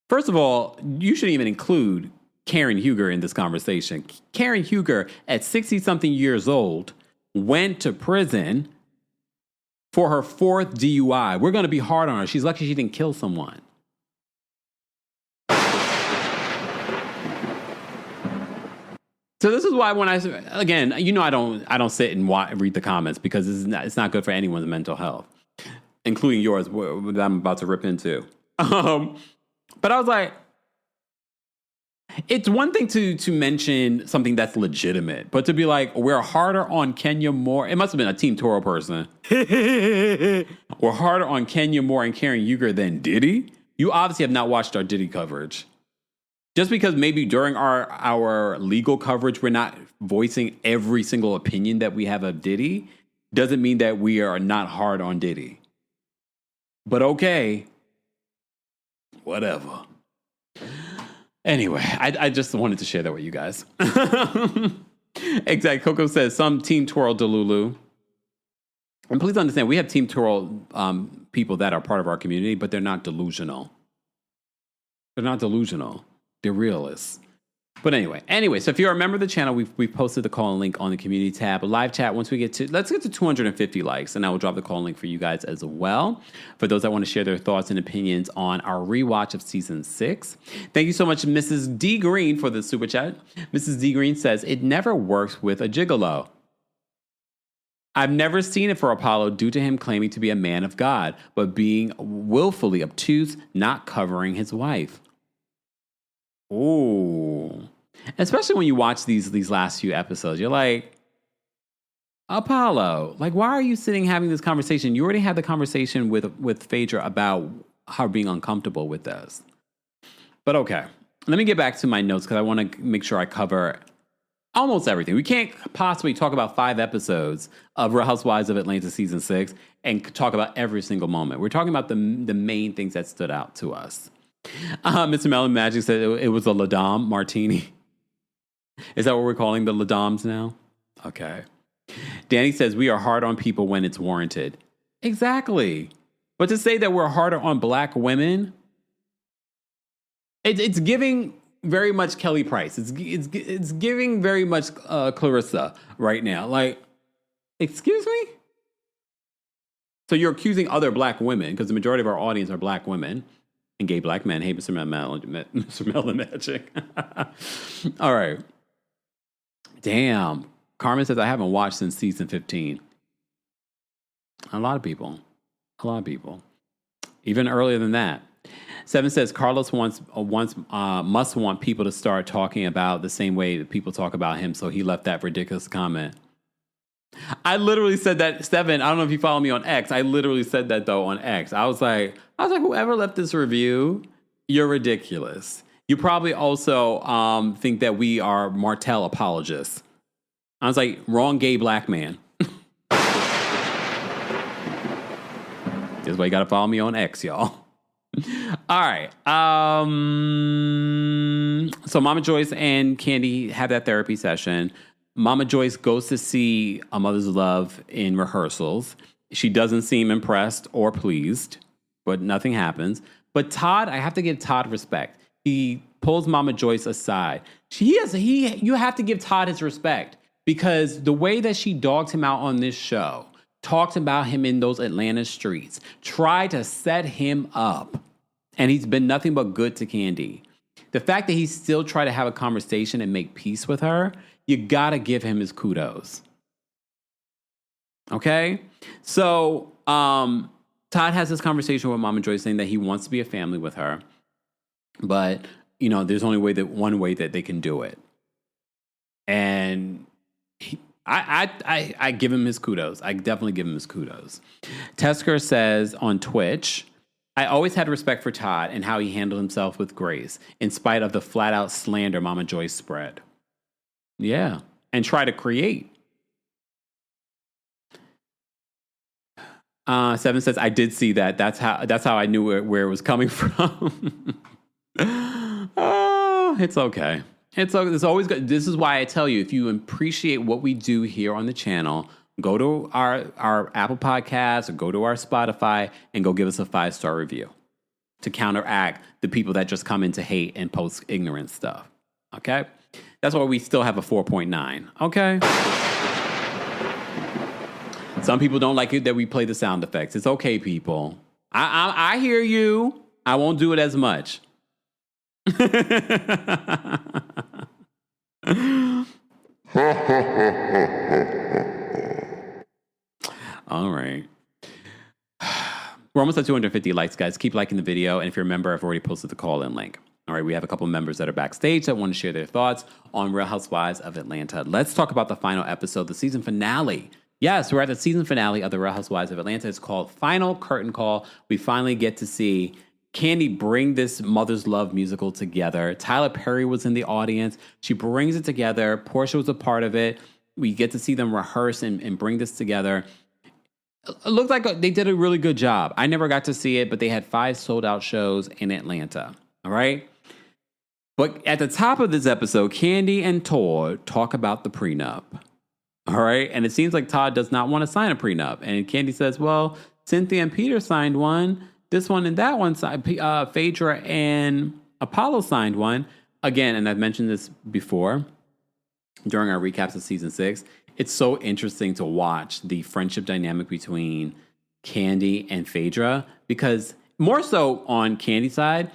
First of all, you shouldn't even include Karen Huger in this conversation. Karen Huger, at 60-something years old, went to prison for her 4th DUI. We're going to be hard on her. She's lucky she didn't kill someone. So this is why when I don't sit and read the comments because it's not good for anyone's mental health, including yours that I'm about to rip into. But I was like, it's one thing to mention something that's legitimate, but to be like, we're harder on Kenya Moore. It must have been a Team Toro person. We're harder on Kenya Moore and Karen Huger than Diddy. You obviously have not watched our Diddy coverage. Just because maybe during our legal coverage, we're not voicing every single opinion that we have of Diddy, doesn't mean that we are not hard on Diddy. But okay, whatever. Anyway, I just wanted to share that with you guys. Exactly. Coco says, some Team Twirl Delulu. And please understand, we have Team Twirl people that are part of our community, but they're not delusional. They're not delusional. They're realists. But anyway, so if you're a member of the channel, we've posted the call and link on the community tab. A live chat, let's get to 250 likes, and I will drop the call and link for you guys as well. For those that want to share their thoughts and opinions on our rewatch of season 6. Thank you so much, Mrs. D. Green, for the super chat. Mrs. D. Green says, it never works with a gigolo. I've never seen it for Apollo due to him claiming to be a man of God, but being willfully obtuse, not covering his wife. Ooh. Especially when you watch these last few episodes, you're like, Apollo, like, why are you sitting having this conversation? You already had the conversation with Phaedra about her being uncomfortable with this. But okay, let me get back to my notes because I want to make sure I cover almost everything. We can't possibly talk about 5 episodes of Real Housewives of Atlanta season 6 and talk about every single moment. We're talking about the main things that stood out to us. Mr. Melon Magic said it was a Ladam martini. Is that what we're calling the Ladams now? Okay. Danny says we are hard on people when it's warranted. Exactly. But to say that we're harder on black women, it's giving very much Kelly Price. It's giving very much Clarissa right now. Like, excuse me? So you're accusing other black women, because the majority of our audience are black women, and gay black men. Hey, Mr. Melon Magic. All right. Damn. Carmen says, I haven't watched since season 15. A lot of people. Even earlier than that. 7 says, Carlos must want people to start talking about the same way that people talk about him, so he left that ridiculous comment. I literally said that, 7. I don't know if you follow me on X. I literally said that, though, on X. I was like, whoever left this review, you're ridiculous. You probably also think that we are Martell apologists. I was like, wrong gay black man. That's why you got to follow me on X, y'all. All right. So Mama Joyce and Candy have that therapy session. Mama Joyce goes to see A Mother's Love in rehearsals. She doesn't seem impressed or pleased, but nothing happens. But Todd, I have to give Todd respect. He pulls Mama Joyce aside. You have to give Todd his respect, because the way that she dogged him out on this show, talked about him in those Atlanta streets, tried to set him up, and he's been nothing but good to Candy. The fact that he still tried to have a conversation and make peace with her, you gotta give him his kudos. Okay? So, Todd has this conversation with Mama Joyce saying that he wants to be a family with her, but, there's only one way that they can do it. And I give him his kudos. I definitely give him his kudos. Tesker says on Twitch, I always had respect for Todd and how he handled himself with grace, in spite of the flat-out slander Mama Joyce spread. Yeah, and try to create. 7 says, I did see that. That's how I knew where it was coming from. Oh, it's okay. It's always good. This is why I tell you, if you appreciate what we do here on the channel, go to our Apple Podcasts or go to our Spotify and go give us a 5-star review to counteract the people that just come in to hate and post ignorant stuff. Okay? That's why we still have a 4.9. Okay? Some people don't like it that we play the sound effects. It's okay, people. I hear you. I won't do it as much. All right. We're almost at 250 likes, guys. Keep liking the video. And if you're a member, I've already posted the call-in link. All right, we have a couple members that are backstage that want to share their thoughts on Real Housewives of Atlanta. Let's talk about the final episode, the season finale. Yes, we're at the season finale of the Real Housewives of Atlanta. It's called Final Curtain Call. We finally get to see Candy bring this Mother's Love musical together. Tyler Perry was in the audience. She brings it together. Portia was a part of it. We get to see them rehearse and bring this together. It looked like they did a really good job. I never got to see it, but they had 5 sold-out shows in Atlanta. All right? But at the top of this episode, Candy and Todd talk about the prenup. All right? And it seems like Todd does not want to sign a prenup. And Candy says, well, Cynthia and Peter signed one. This one and that one, Phaedra and Apollo signed one. Again, and I've mentioned this before during our recaps of season 6. It's so interesting to watch the friendship dynamic between Candy and Phaedra, because more so on Candy's side,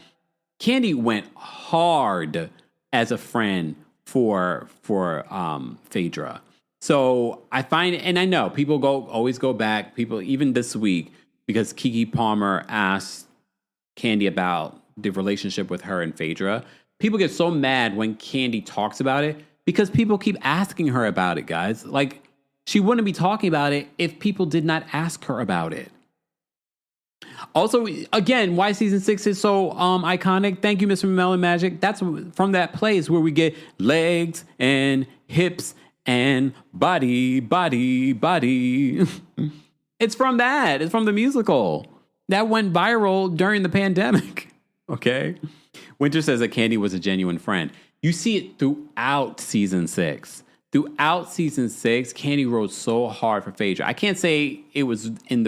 Candy went hard as a friend for Phaedra. So I find, and I know people always go back, people even this week, because Kiki Palmer asked Candy about the relationship with her and Phaedra. People get so mad when Candy talks about it because people keep asking her about it, guys. Like, she wouldn't be talking about it if people did not ask her about it. Also, again, why season 6 is so iconic. Thank you, Mr. Melon Magic. That's from that place where we get legs and hips and body. It's from that. It's from the musical. That went viral during the pandemic. Okay? Winter says that Candy was a genuine friend. You see it throughout season 6. Throughout season 6, Candy rode so hard for Phaedra. I can't say it was in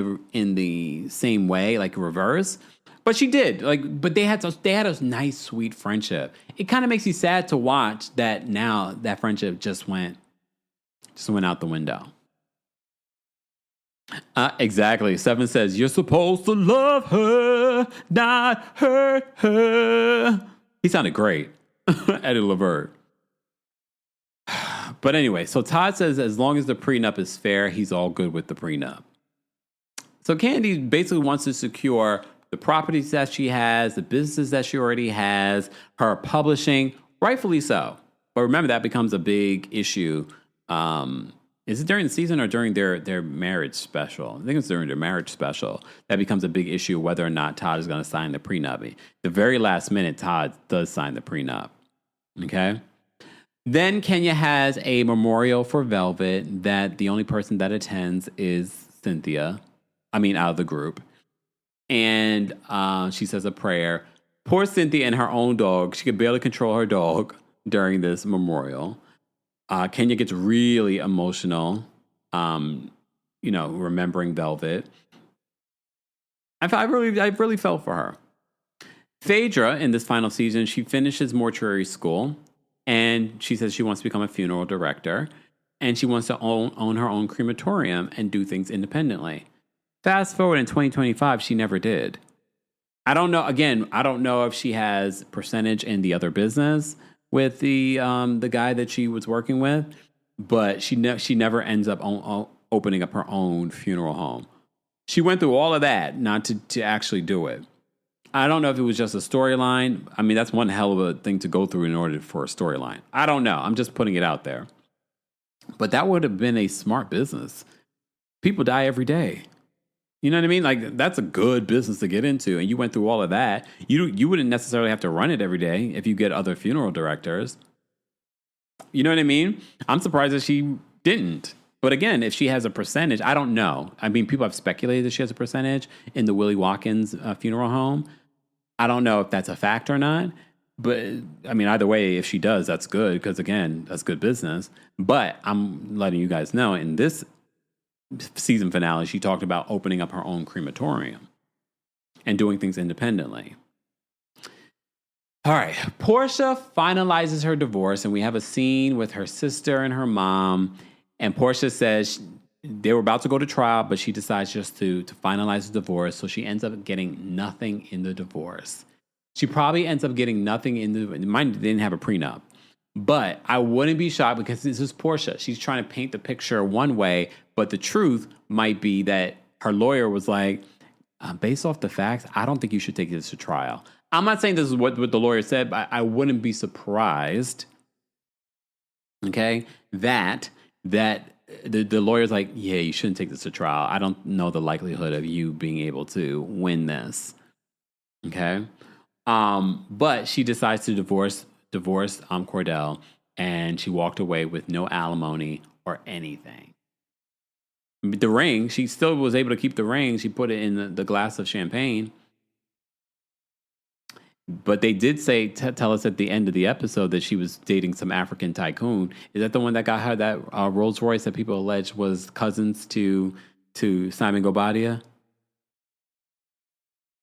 the same way, like reverse, but she did. But they had a nice, sweet friendship. It kind of makes you sad to watch that now that friendship just went out the window. Exactly. Seven says, you're supposed to love her, not hurt her. He sounded great. Eddie Levert. But anyway, so Todd says as long as the prenup is fair, he's all good with the prenup. So Candy basically wants to secure the properties that she has, the business that she already has, her publishing, rightfully so. But remember, that becomes a big issue. Is it during the season or during their marriage special? I think it's during their marriage special. That becomes a big issue whether or not Todd is going to sign the prenup. The very last minute, Todd does sign the prenup. Okay? Then Kenya has a memorial for Velvet that the only person that attends is Cynthia. I mean, out of the group. And she says a prayer. Poor Cynthia and her own dog. She could barely control her dog during this memorial. Kenya gets really emotional, remembering Velvet. I really felt for her. Phaedra, in this final season, she finishes mortuary school, and she says she wants to become a funeral director, and she wants to own her own crematorium and do things independently. Fast forward in 2025, she never did. I don't know. Again, I don't know if she has percentage in the other business with the guy that she was working with, but she never ends up opening up her own funeral home. She went through all of that not to actually do it. I don't know if it was just a storyline. I mean, that's one hell of a thing to go through in order for a storyline. I don't know. I'm just putting it out there. But that would have been a smart business. People die every day. You know what I mean? Like, that's a good business to get into. And you went through all of that. You wouldn't necessarily have to run it every day if you get other funeral directors. You know what I mean? I'm surprised that she didn't. But again, if she has a percentage, I don't know. I mean, people have speculated that she has a percentage in the Willie Watkins funeral home. I don't know if that's a fact or not. But, I mean, either way, if she does, that's good. Because, again, that's good business. But I'm letting you guys know, in this season finale, she talked about opening up her own crematorium and doing things independently. All right. Portia finalizes her divorce, and we have a scene with her sister and her mom. And Portia says they were about to go to trial, but she decides just to finalize the divorce. So she ends up getting nothing in the divorce. She probably ends up getting nothing in the... Mine didn't have a prenup. But I wouldn't be shocked because this is Portia. She's trying to paint the picture one way, but the truth might be that her lawyer was like, based off the facts, I don't think you should take this to trial. I'm not saying this is what the lawyer said, but I wouldn't be surprised, okay, that the lawyer's like, yeah, you shouldn't take this to trial. I don't know the likelihood of you being able to win this, okay? But she decides to divorce Cordell, and she walked away with no alimony or anything. The ring, she still was able to keep the ring. She put it in the glass of champagne. But they did say, tell us at the end of the episode that she was dating some African tycoon. Is that the one that got her that Rolls Royce that people allege was cousins to Simon Gobadia?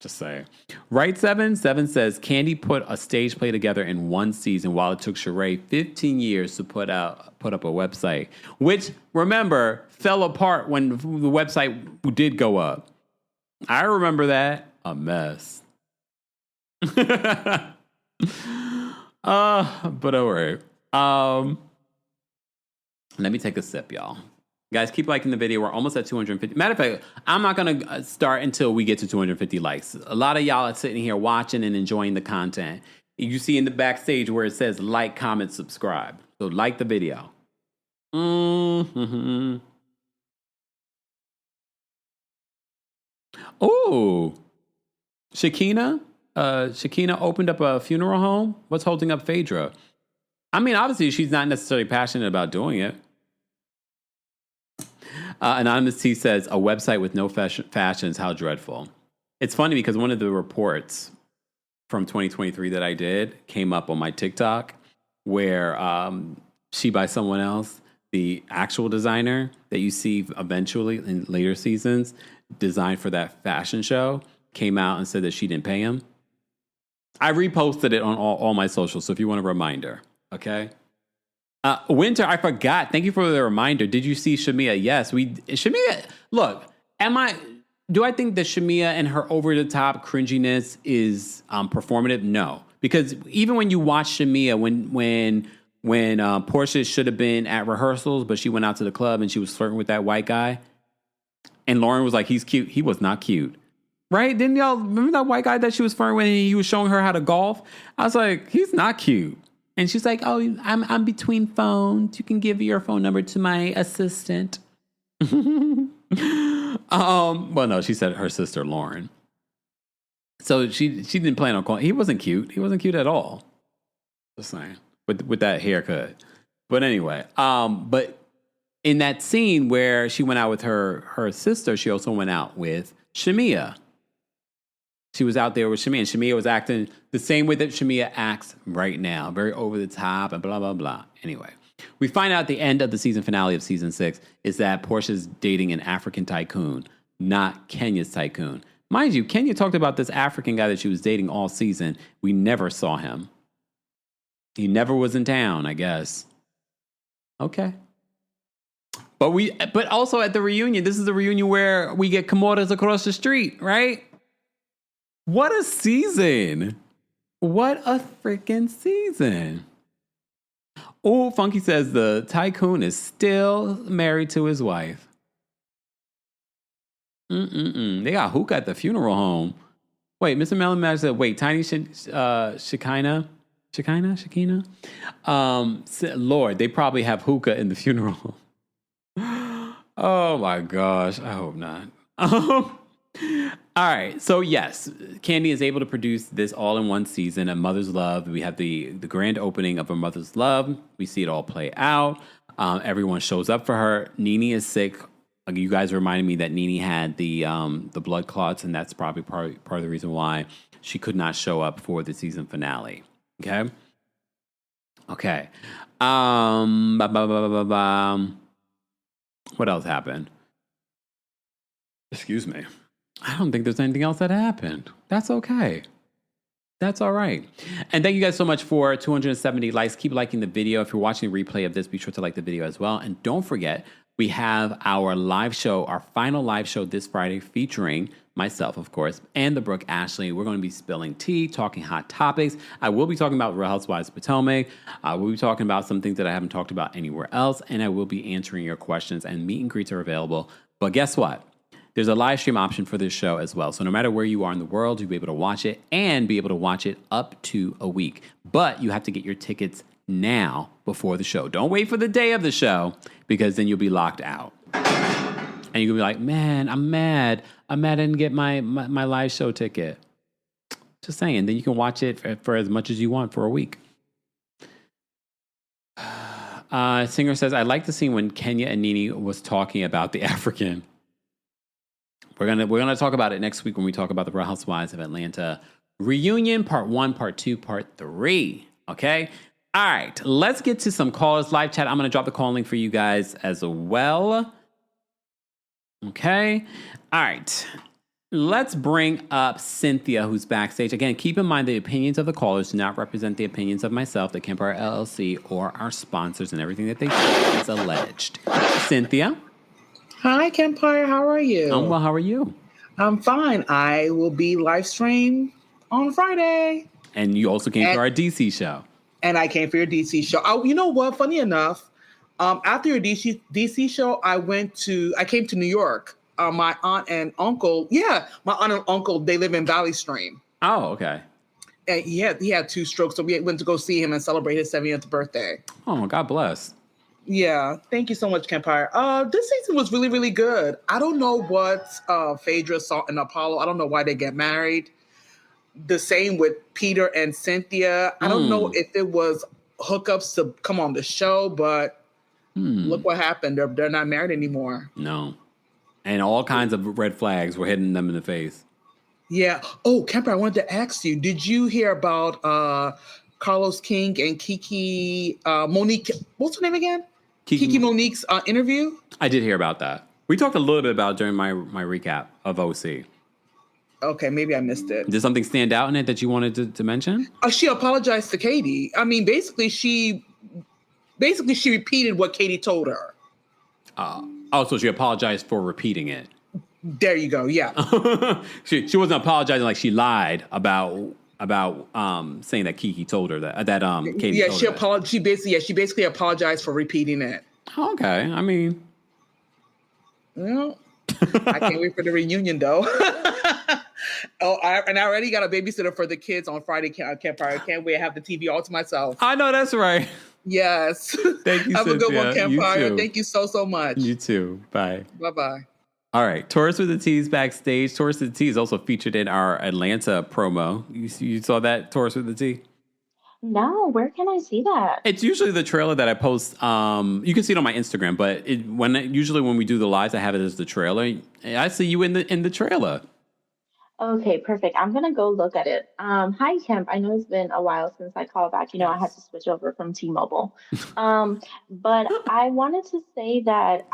Just say. Right, Seven? Seven says, Candy put a stage play together in one season while it took Sheree 15 years to put up a website, which, remember, fell apart when the website did go up. I remember that. A mess. But all right. Let me take a sip, y'all. Guys, keep liking the video. We're almost at 250. Matter of fact, I'm not going to start until we get to 250 likes. A lot of y'all are sitting here watching and enjoying the content. You see in the backstage where it says like, comment, subscribe. So like the video. Mm-hmm. Oh, Shakina opened up a funeral home. What's holding up Phaedra? I mean, obviously, she's not necessarily passionate about doing it. Anonymous T says, a website with no fashions, how dreadful. It's funny because one of the reports from 2023 that I did came up on my TikTok where She by Someone Else, the actual designer that you see eventually in later seasons, designed for that fashion show, came out and said that she didn't pay him. I reposted it on all my socials, so if you want a reminder, okay? Winter, I forgot. Thank you for the reminder. Did you see Shamia? Yes, Shamia, look, Do I think that Shamia and her over-the-top cringiness is performative? No. Because even when you watch Shamia, when Portia should have been at rehearsals, but she went out to the club and she was flirting with that white guy, and Lauren was like, he's cute. He was not cute. Right? Didn't y'all remember that white guy that she was flirting with and he was showing her how to golf? I was like, he's not cute. And she's like, oh, I'm between phones. You can give your phone number to my assistant. Well, no, she said her sister, Lauren. So she didn't plan on calling. He wasn't cute. He wasn't cute at all. Just saying. With that haircut. But anyway, but in that scene where she went out with her sister, she also went out with Shamia. She was out there with Shamia, and Shamia was acting the same way that Shamia acts right now. Very over the top and blah, blah, blah. Anyway, we find out at the end of the season finale of season 6 is that Portia's dating an African tycoon, not Kenya's tycoon. Mind you, Kenya talked about this African guy that she was dating all season. We never saw him. He never was in town, I guess. Okay. But also at the reunion, this is the reunion where we get Kamoras across the street, right? What a season. What a freaking season. Oh, Funky says the tycoon is still married to his wife. They got hookah at the funeral home. Wait, Mr. Melon said, wait, Tiny Shekinah? Lord, they probably have hookah in the funeral home. Oh my gosh, I hope not. All right, so yes, Candy is able to produce this all in one season, A Mother's Love. We have the grand opening of A Mother's Love. We see it all play out. Everyone shows up for her. Nene is sick. You guys reminded me that Nene had the blood clots, and that's probably part of the reason why she could not show up for the season finale. Okay. What else happened? Excuse me. I don't think there's anything else that happened. That's okay. That's all right. And thank you guys so much for 270 likes. Keep liking the video. If you're watching a replay of this, be sure to like the video as well. And don't forget, we have our live show, our final live show this Friday featuring myself, of course, and the Brooke Ashley. We're going to be spilling tea, talking hot topics. I will be talking about Real Housewives of Potomac. We'll be talking about some things that I haven't talked about anywhere else. And I will be answering your questions, and meet and greets are available. But guess what? There's a live stream option for this show as well. So no matter where you are in the world, you'll be able to watch it and be able to watch it up to a week. But you have to get your tickets now before the show. Don't wait for the day of the show, because then you'll be locked out. And you'll be like, man, I'm mad. I didn't get my live show ticket. Just saying. Then you can watch it for as much as you want for a week. Singer says, I like the scene when Kenya and Nene was talking about the African. We're gonna talk about it next week when we talk about the Real Housewives of Atlanta reunion, part 1, part 2, part 3. Okay? All right, let's get to some calls. Live chat, I'm gonna drop the call link for you guys as well. Okay? All right. Let's bring up Cynthia, who's backstage. Again, keep in mind the opinions of the callers do not represent the opinions of myself, the Kempire LLC, or our sponsors, and everything that they say is alleged. Cynthia? Hi, Kempire. How are you? I'm well. How are you? I'm fine. I will be live stream on Friday. And you also came to our DC show. And I came for your DC show. Oh, you know what? Funny enough, after your DC show, I came to New York. My aunt and uncle, they live in Valley Stream. Oh, okay. And he had 2 strokes, so we went to go see him and celebrate his 70th birthday. Oh, God bless. Yeah, thank you so much, Kempire. This season was really, really good. I don't know what Phaedra, Salt, and Apollo. I don't know why they get married. The same with Peter and Cynthia. I don't know if it was hookups to come on the show, but look what happened. They're not married anymore. No. And all kinds of red flags were hitting them in the face. Yeah. Oh, Kempire, I wanted to ask you, did you hear about Carlos King and Kiki Monique? What's her name again? Kiki Monique's interview? I did hear about that. We talked a little bit about it during my recap of OC. Okay, maybe I missed it. Did something stand out in it that you wanted to mention? She apologized to Katie. I mean, basically she repeated what Katie told her. So she apologized for repeating it. There you go. Yeah. She wasn't apologizing like she lied about saying that Kiki told her that Katie Yeah, told her that. she basically apologized for repeating it. Okay, I mean, Well, I can't wait for the reunion though. I already got a babysitter for the kids on Friday. Kempire. I can't wait. I have the TV all to myself. I know that's right. Yes. Thank you, Have a good one, Cynthia. You Kempire. too. Thank you so much. You too. Bye. Bye-bye. All right, Tourist with the T's backstage. Tourist with the T is also featured in our Atlanta promo. You saw that, Tourist with the T? No, where can I see that? It's usually the trailer that I post. You can see it on my Instagram, but usually when we do the lives, I have it as the trailer. I see you in the trailer. Okay, perfect. I'm gonna go look at it. Hi, Kemp. I know it's been a while since I called back. I had to switch over from T-Mobile. But I wanted to say that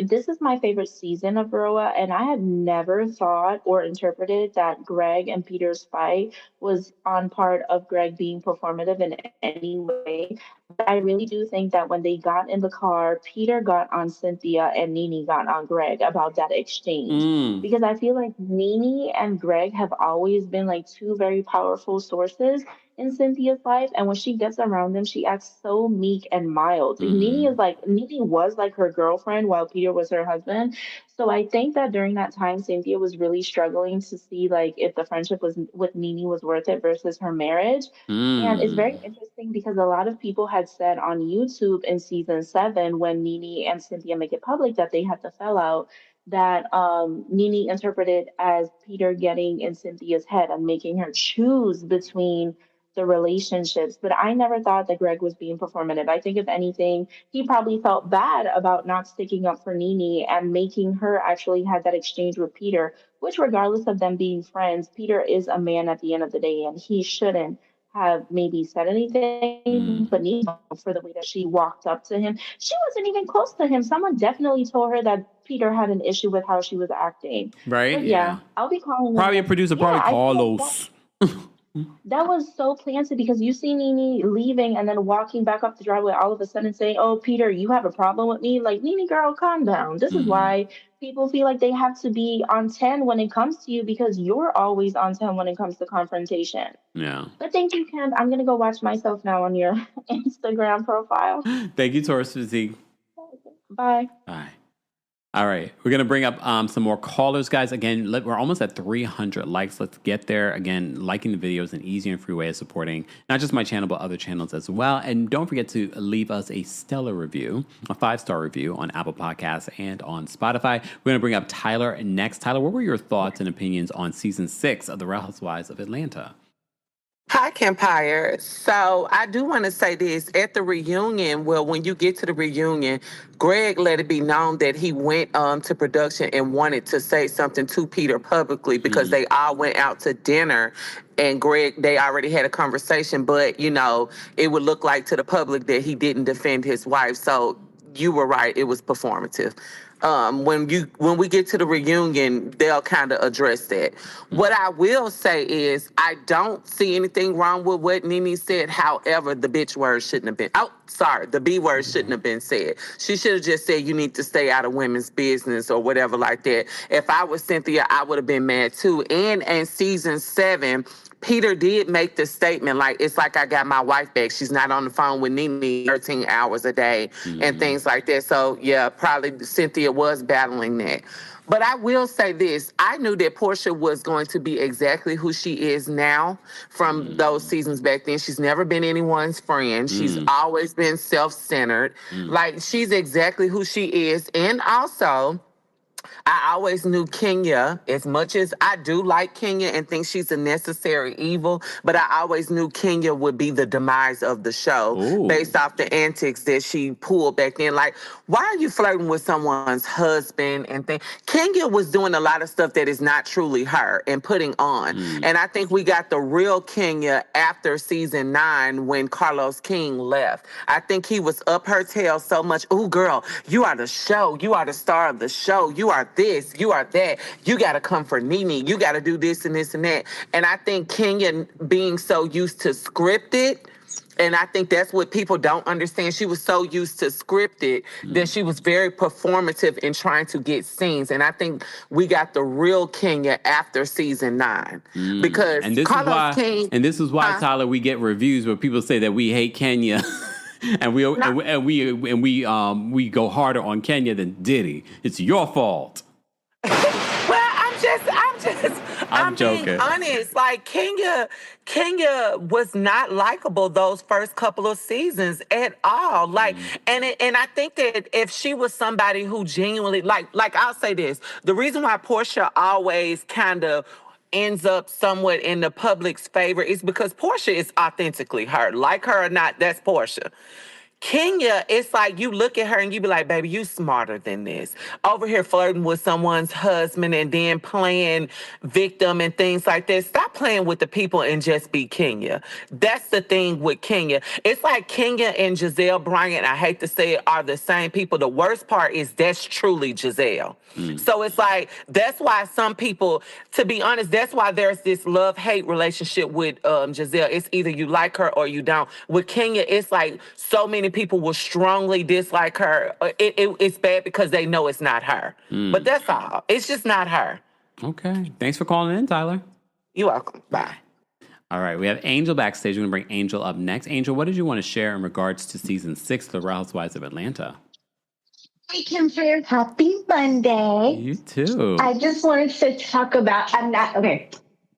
this is my favorite season of RHOA, and I had never thought or interpreted that Greg and Peter's fight was on part of Greg being performative in any way. But I really do think that when they got in the car, Peter got on Cynthia and Nene got on Greg about that exchange. Because I feel like Nene and Greg have always been like two very powerful sources in Cynthia's life. And when she gets around them, she acts so meek and mild. Nene was like her girlfriend while Peter was her husband. So I think that during that time, Cynthia was really struggling to see like if the friendship was with Nene was worth it versus her marriage. And it's very interesting because a lot of people had said on YouTube in season 7 when Nene and Cynthia make it public that they had the fallout that Nene interpreted as Peter getting in Cynthia's head and making her choose between the relationships. But I never thought that Greg was being performative. I think if anything, he probably felt bad about not sticking up for Nene and making her actually have that exchange with Peter, which regardless of them being friends, Peter is a man at the end of the day and he shouldn't have maybe said anything, but Nene, for the way that she walked up to him, she wasn't even close to him. Someone definitely told her that Peter had an issue with how she was acting. Right? But yeah, I'll be calling probably him. a producer, probably Carlos. That was so planted because you see Nene leaving and then walking back up the driveway all of a sudden saying, "Oh, Peter, you have a problem with me?" Like, Nene, girl, calm down. This is why people feel like they have to be on 10 when it comes to you because you're always on 10 when it comes to confrontation. Yeah. But thank you, Ken. I'm going to go watch myself now on your Instagram profile. Thank you, Taurus Physique. Bye. Bye. All right. We're going to bring up some more callers, guys. Again, we're almost at 300 likes. Let's get there. Again, liking the video is an easy and free way of supporting not just my channel, but other channels as well. And don't forget to leave us a stellar review, a 5-star review on Apple Podcasts and on Spotify. We're going to bring up Tyler next. Tyler, what were your thoughts and opinions on season 6 of The Real Housewives of Atlanta? Hi, Kempire. So I do want to say this. At the reunion, well, when you get to the reunion, Greg let it be known that he went to production and wanted to say something to Peter publicly because they all went out to dinner and Greg, they already had a conversation, but, it would look like to the public that he didn't defend his wife. So you were right. It was performative. When we get to the reunion, they'll kind of address that. What I will say is I don't see anything wrong with what Nene said. However, the bitch word shouldn't have been. The B word shouldn't have been said. She should have just said you need to stay out of women's business or whatever like that. If I was Cynthia, I would have been mad too. And in season 7, Peter did make the statement, like, it's like I got my wife back. She's not on the phone with Nene 13 hours a day and things like that. So, yeah, probably Cynthia was battling that. But I will say this. I knew that Portia was going to be exactly who she is now from those seasons back then. She's never been anyone's friend. She's always been self-centered. Like, she's exactly who she is. And also, I always knew Kenya, as much as I do like Kenya and think she's a necessary evil, but I always knew Kenya would be the demise of the show based off the antics that she pulled back then. Like, why are you flirting with someone's husband and things? Kenya was doing a lot of stuff that is not truly her and putting on. And I think we got the real Kenya after season 9 when Carlos King left. I think he was up her tail so much. Ooh, girl, you are the show. You are the star of the show. You are this, you are that. You got to come for Nene. You got to do this and this and that. And I think Kenya being so used to scripted, And I think that's what people don't understand. She was so used to scripted that she was very performative in trying to get scenes. And I think we got the real Kenya after season 9. Because And this is Carlos why. King. And this is why, Huh? Tyler, we get reviews where people say that we hate Kenya, and we go harder on Kenya than Diddy. It's your fault. Well, I'm joking. being honest. Like Kenya was not likable those first couple of seasons at all. Like, and I think that if she was somebody who genuinely like I'll say this, the reason why Portia always kind of ends up somewhat in the public's favor is because Portia is authentically her. Like her or not, that's Portia. Kenya, it's like you look at her and you be like, baby, you smarter than this. Over here flirting with someone's husband and then playing victim and things like that. Stop playing with the people and just be Kenya. That's the thing with Kenya. It's like Kenya and Giselle Bryant, I hate to say it, are the same people. The worst part is that's truly Giselle. So it's like, that's why some people, to be honest, that's why there's this love-hate relationship with Giselle. It's either you like her or you don't. With Kenya, it's like so many people will strongly dislike her. It's bad because they know it's not her. But that's all. It's just not her. Okay. Thanks for calling in, Tyler. You're welcome. Bye. All right, we have Angel backstage. We're going to bring Angel up next. Angel, what did you want to share in regards to season 6 of The Real Housewives of Atlanta? Hey, Kempire, happy Monday. You too. I just wanted to talk about,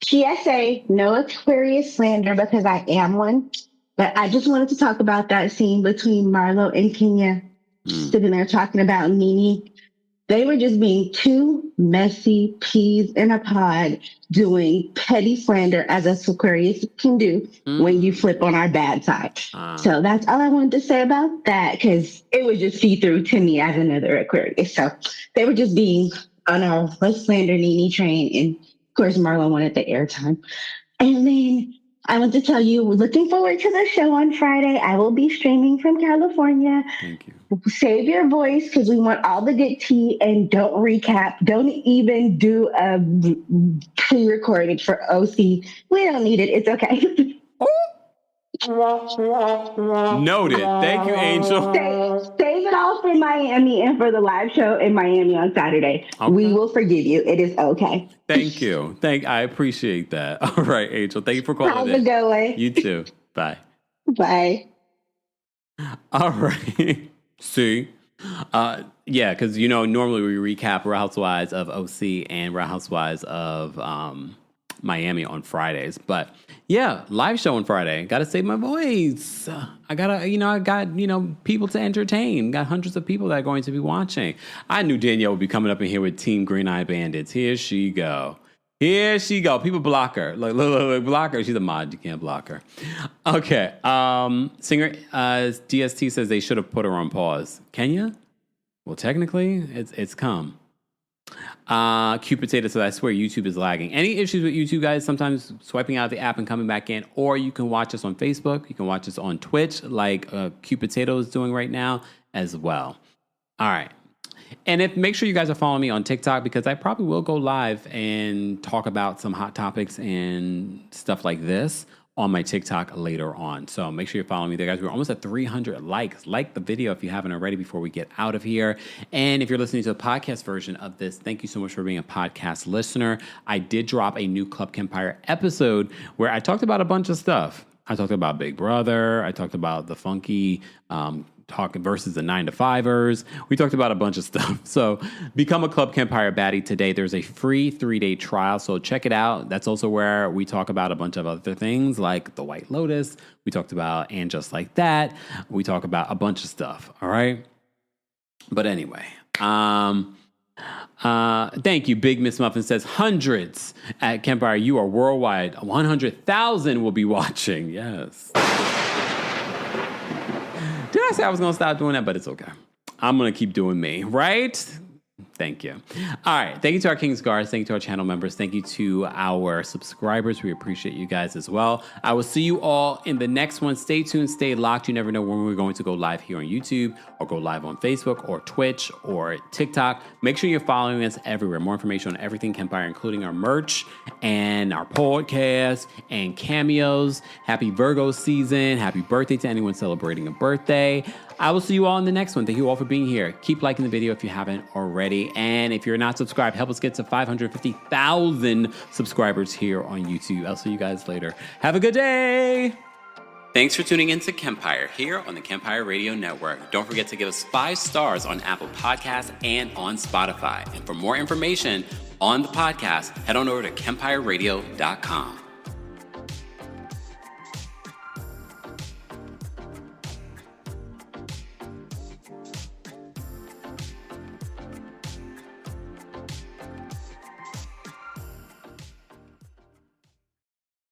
PSA, no Aquarius slander because I am one. But I just wanted to talk about that scene between Marlo and Kenya sitting there talking about Nene. They were just being two messy peas in a pod doing petty slander as us Aquarius can do when you flip on our bad side. So that's all I wanted to say about that because it was just see-through to me as another Aquarius. So they were just being on our let's slander Nene train. And of course, Marlo wanted the airtime. And then I want to tell you, looking forward to the show on Friday. I will be streaming from California. Thank you. Save your voice because we want all the good tea and don't recap. Don't even do a pre-recorded for OC. We don't need it. It's okay. Noted. Thank you, Angel. Save it all for Miami and for the live show in Miami on Saturday. Okay. We will forgive you. It is okay. Thank you. I appreciate that. All right, Angel. Thank you for calling Have in. a good one. You too. Bye. Bye. All right. See? Yeah, because, normally we recap Real Housewives of OC and Real Housewives of Miami on Fridays. But, yeah, live show on Friday. Got to save my voice. I got people to entertain. Got hundreds of people that are going to be watching. I knew Danielle would be coming up in here with Team Green Eye Bandits. Here she go. People block her. Look, block her. She's a mod. You can't block her. Okay. Singer DST says they should have put her on pause. Kenya? Well, technically, it's come. Cute Potato says, I swear YouTube is lagging. Any issues with YouTube, guys? Sometimes swiping out the app and coming back in. Or you can watch us on Facebook. You can watch us on Twitch like Cute Potato is doing right now as well. All right. And make sure you guys are following me on TikTok because I probably will go live and talk about some hot topics and stuff like this on my TikTok later on. So make sure you're following me there, guys. We're almost at 300 likes. Like the video if you haven't already before we get out of here. And if you're listening to the podcast version of this, thank you so much for being a podcast listener. I did drop a new Club Kempire episode where I talked about a bunch of stuff. I talked about Big Brother. I talked about the funky talk versus the 9-to-5ers. We talked about a bunch of stuff. So become a Club Kempire baddie today. There's a free 3-day trial. So check it out. That's also where we talk about a bunch of other things like the White Lotus. We talked about And Just Like That. We talk about a bunch of stuff. All right. But anyway, thank you. Big Miss Muffin says hundreds at Kempire. You are worldwide. 100,000 will be watching. Yes. Did I say I was going to stop doing that? But it's okay. I'm going to keep doing me, right? Thank you. All right. Thank you to our Kings Guards. Thank you to our channel members. Thank you to our subscribers. We appreciate you guys as well. I will see you all in the next one. Stay tuned. Stay locked. You never know when we're going to go live here on YouTube or go live on Facebook or Twitch or TikTok. Make sure you're following us everywhere. More information on everything Kempire, including our merch and our podcast and cameos. Happy Virgo season. Happy birthday to anyone celebrating a birthday. I will see you all in the next one. Thank you all for being here. Keep liking the video if you haven't already. And if you're not subscribed, help us get to 550,000 subscribers here on YouTube. I'll see you guys later. Have a good day. Thanks for tuning in to Kempire here on the Kempire Radio Network. Don't forget to give us 5 stars on Apple Podcasts and on Spotify. And for more information on the podcast, head on over to KempireRadio.com.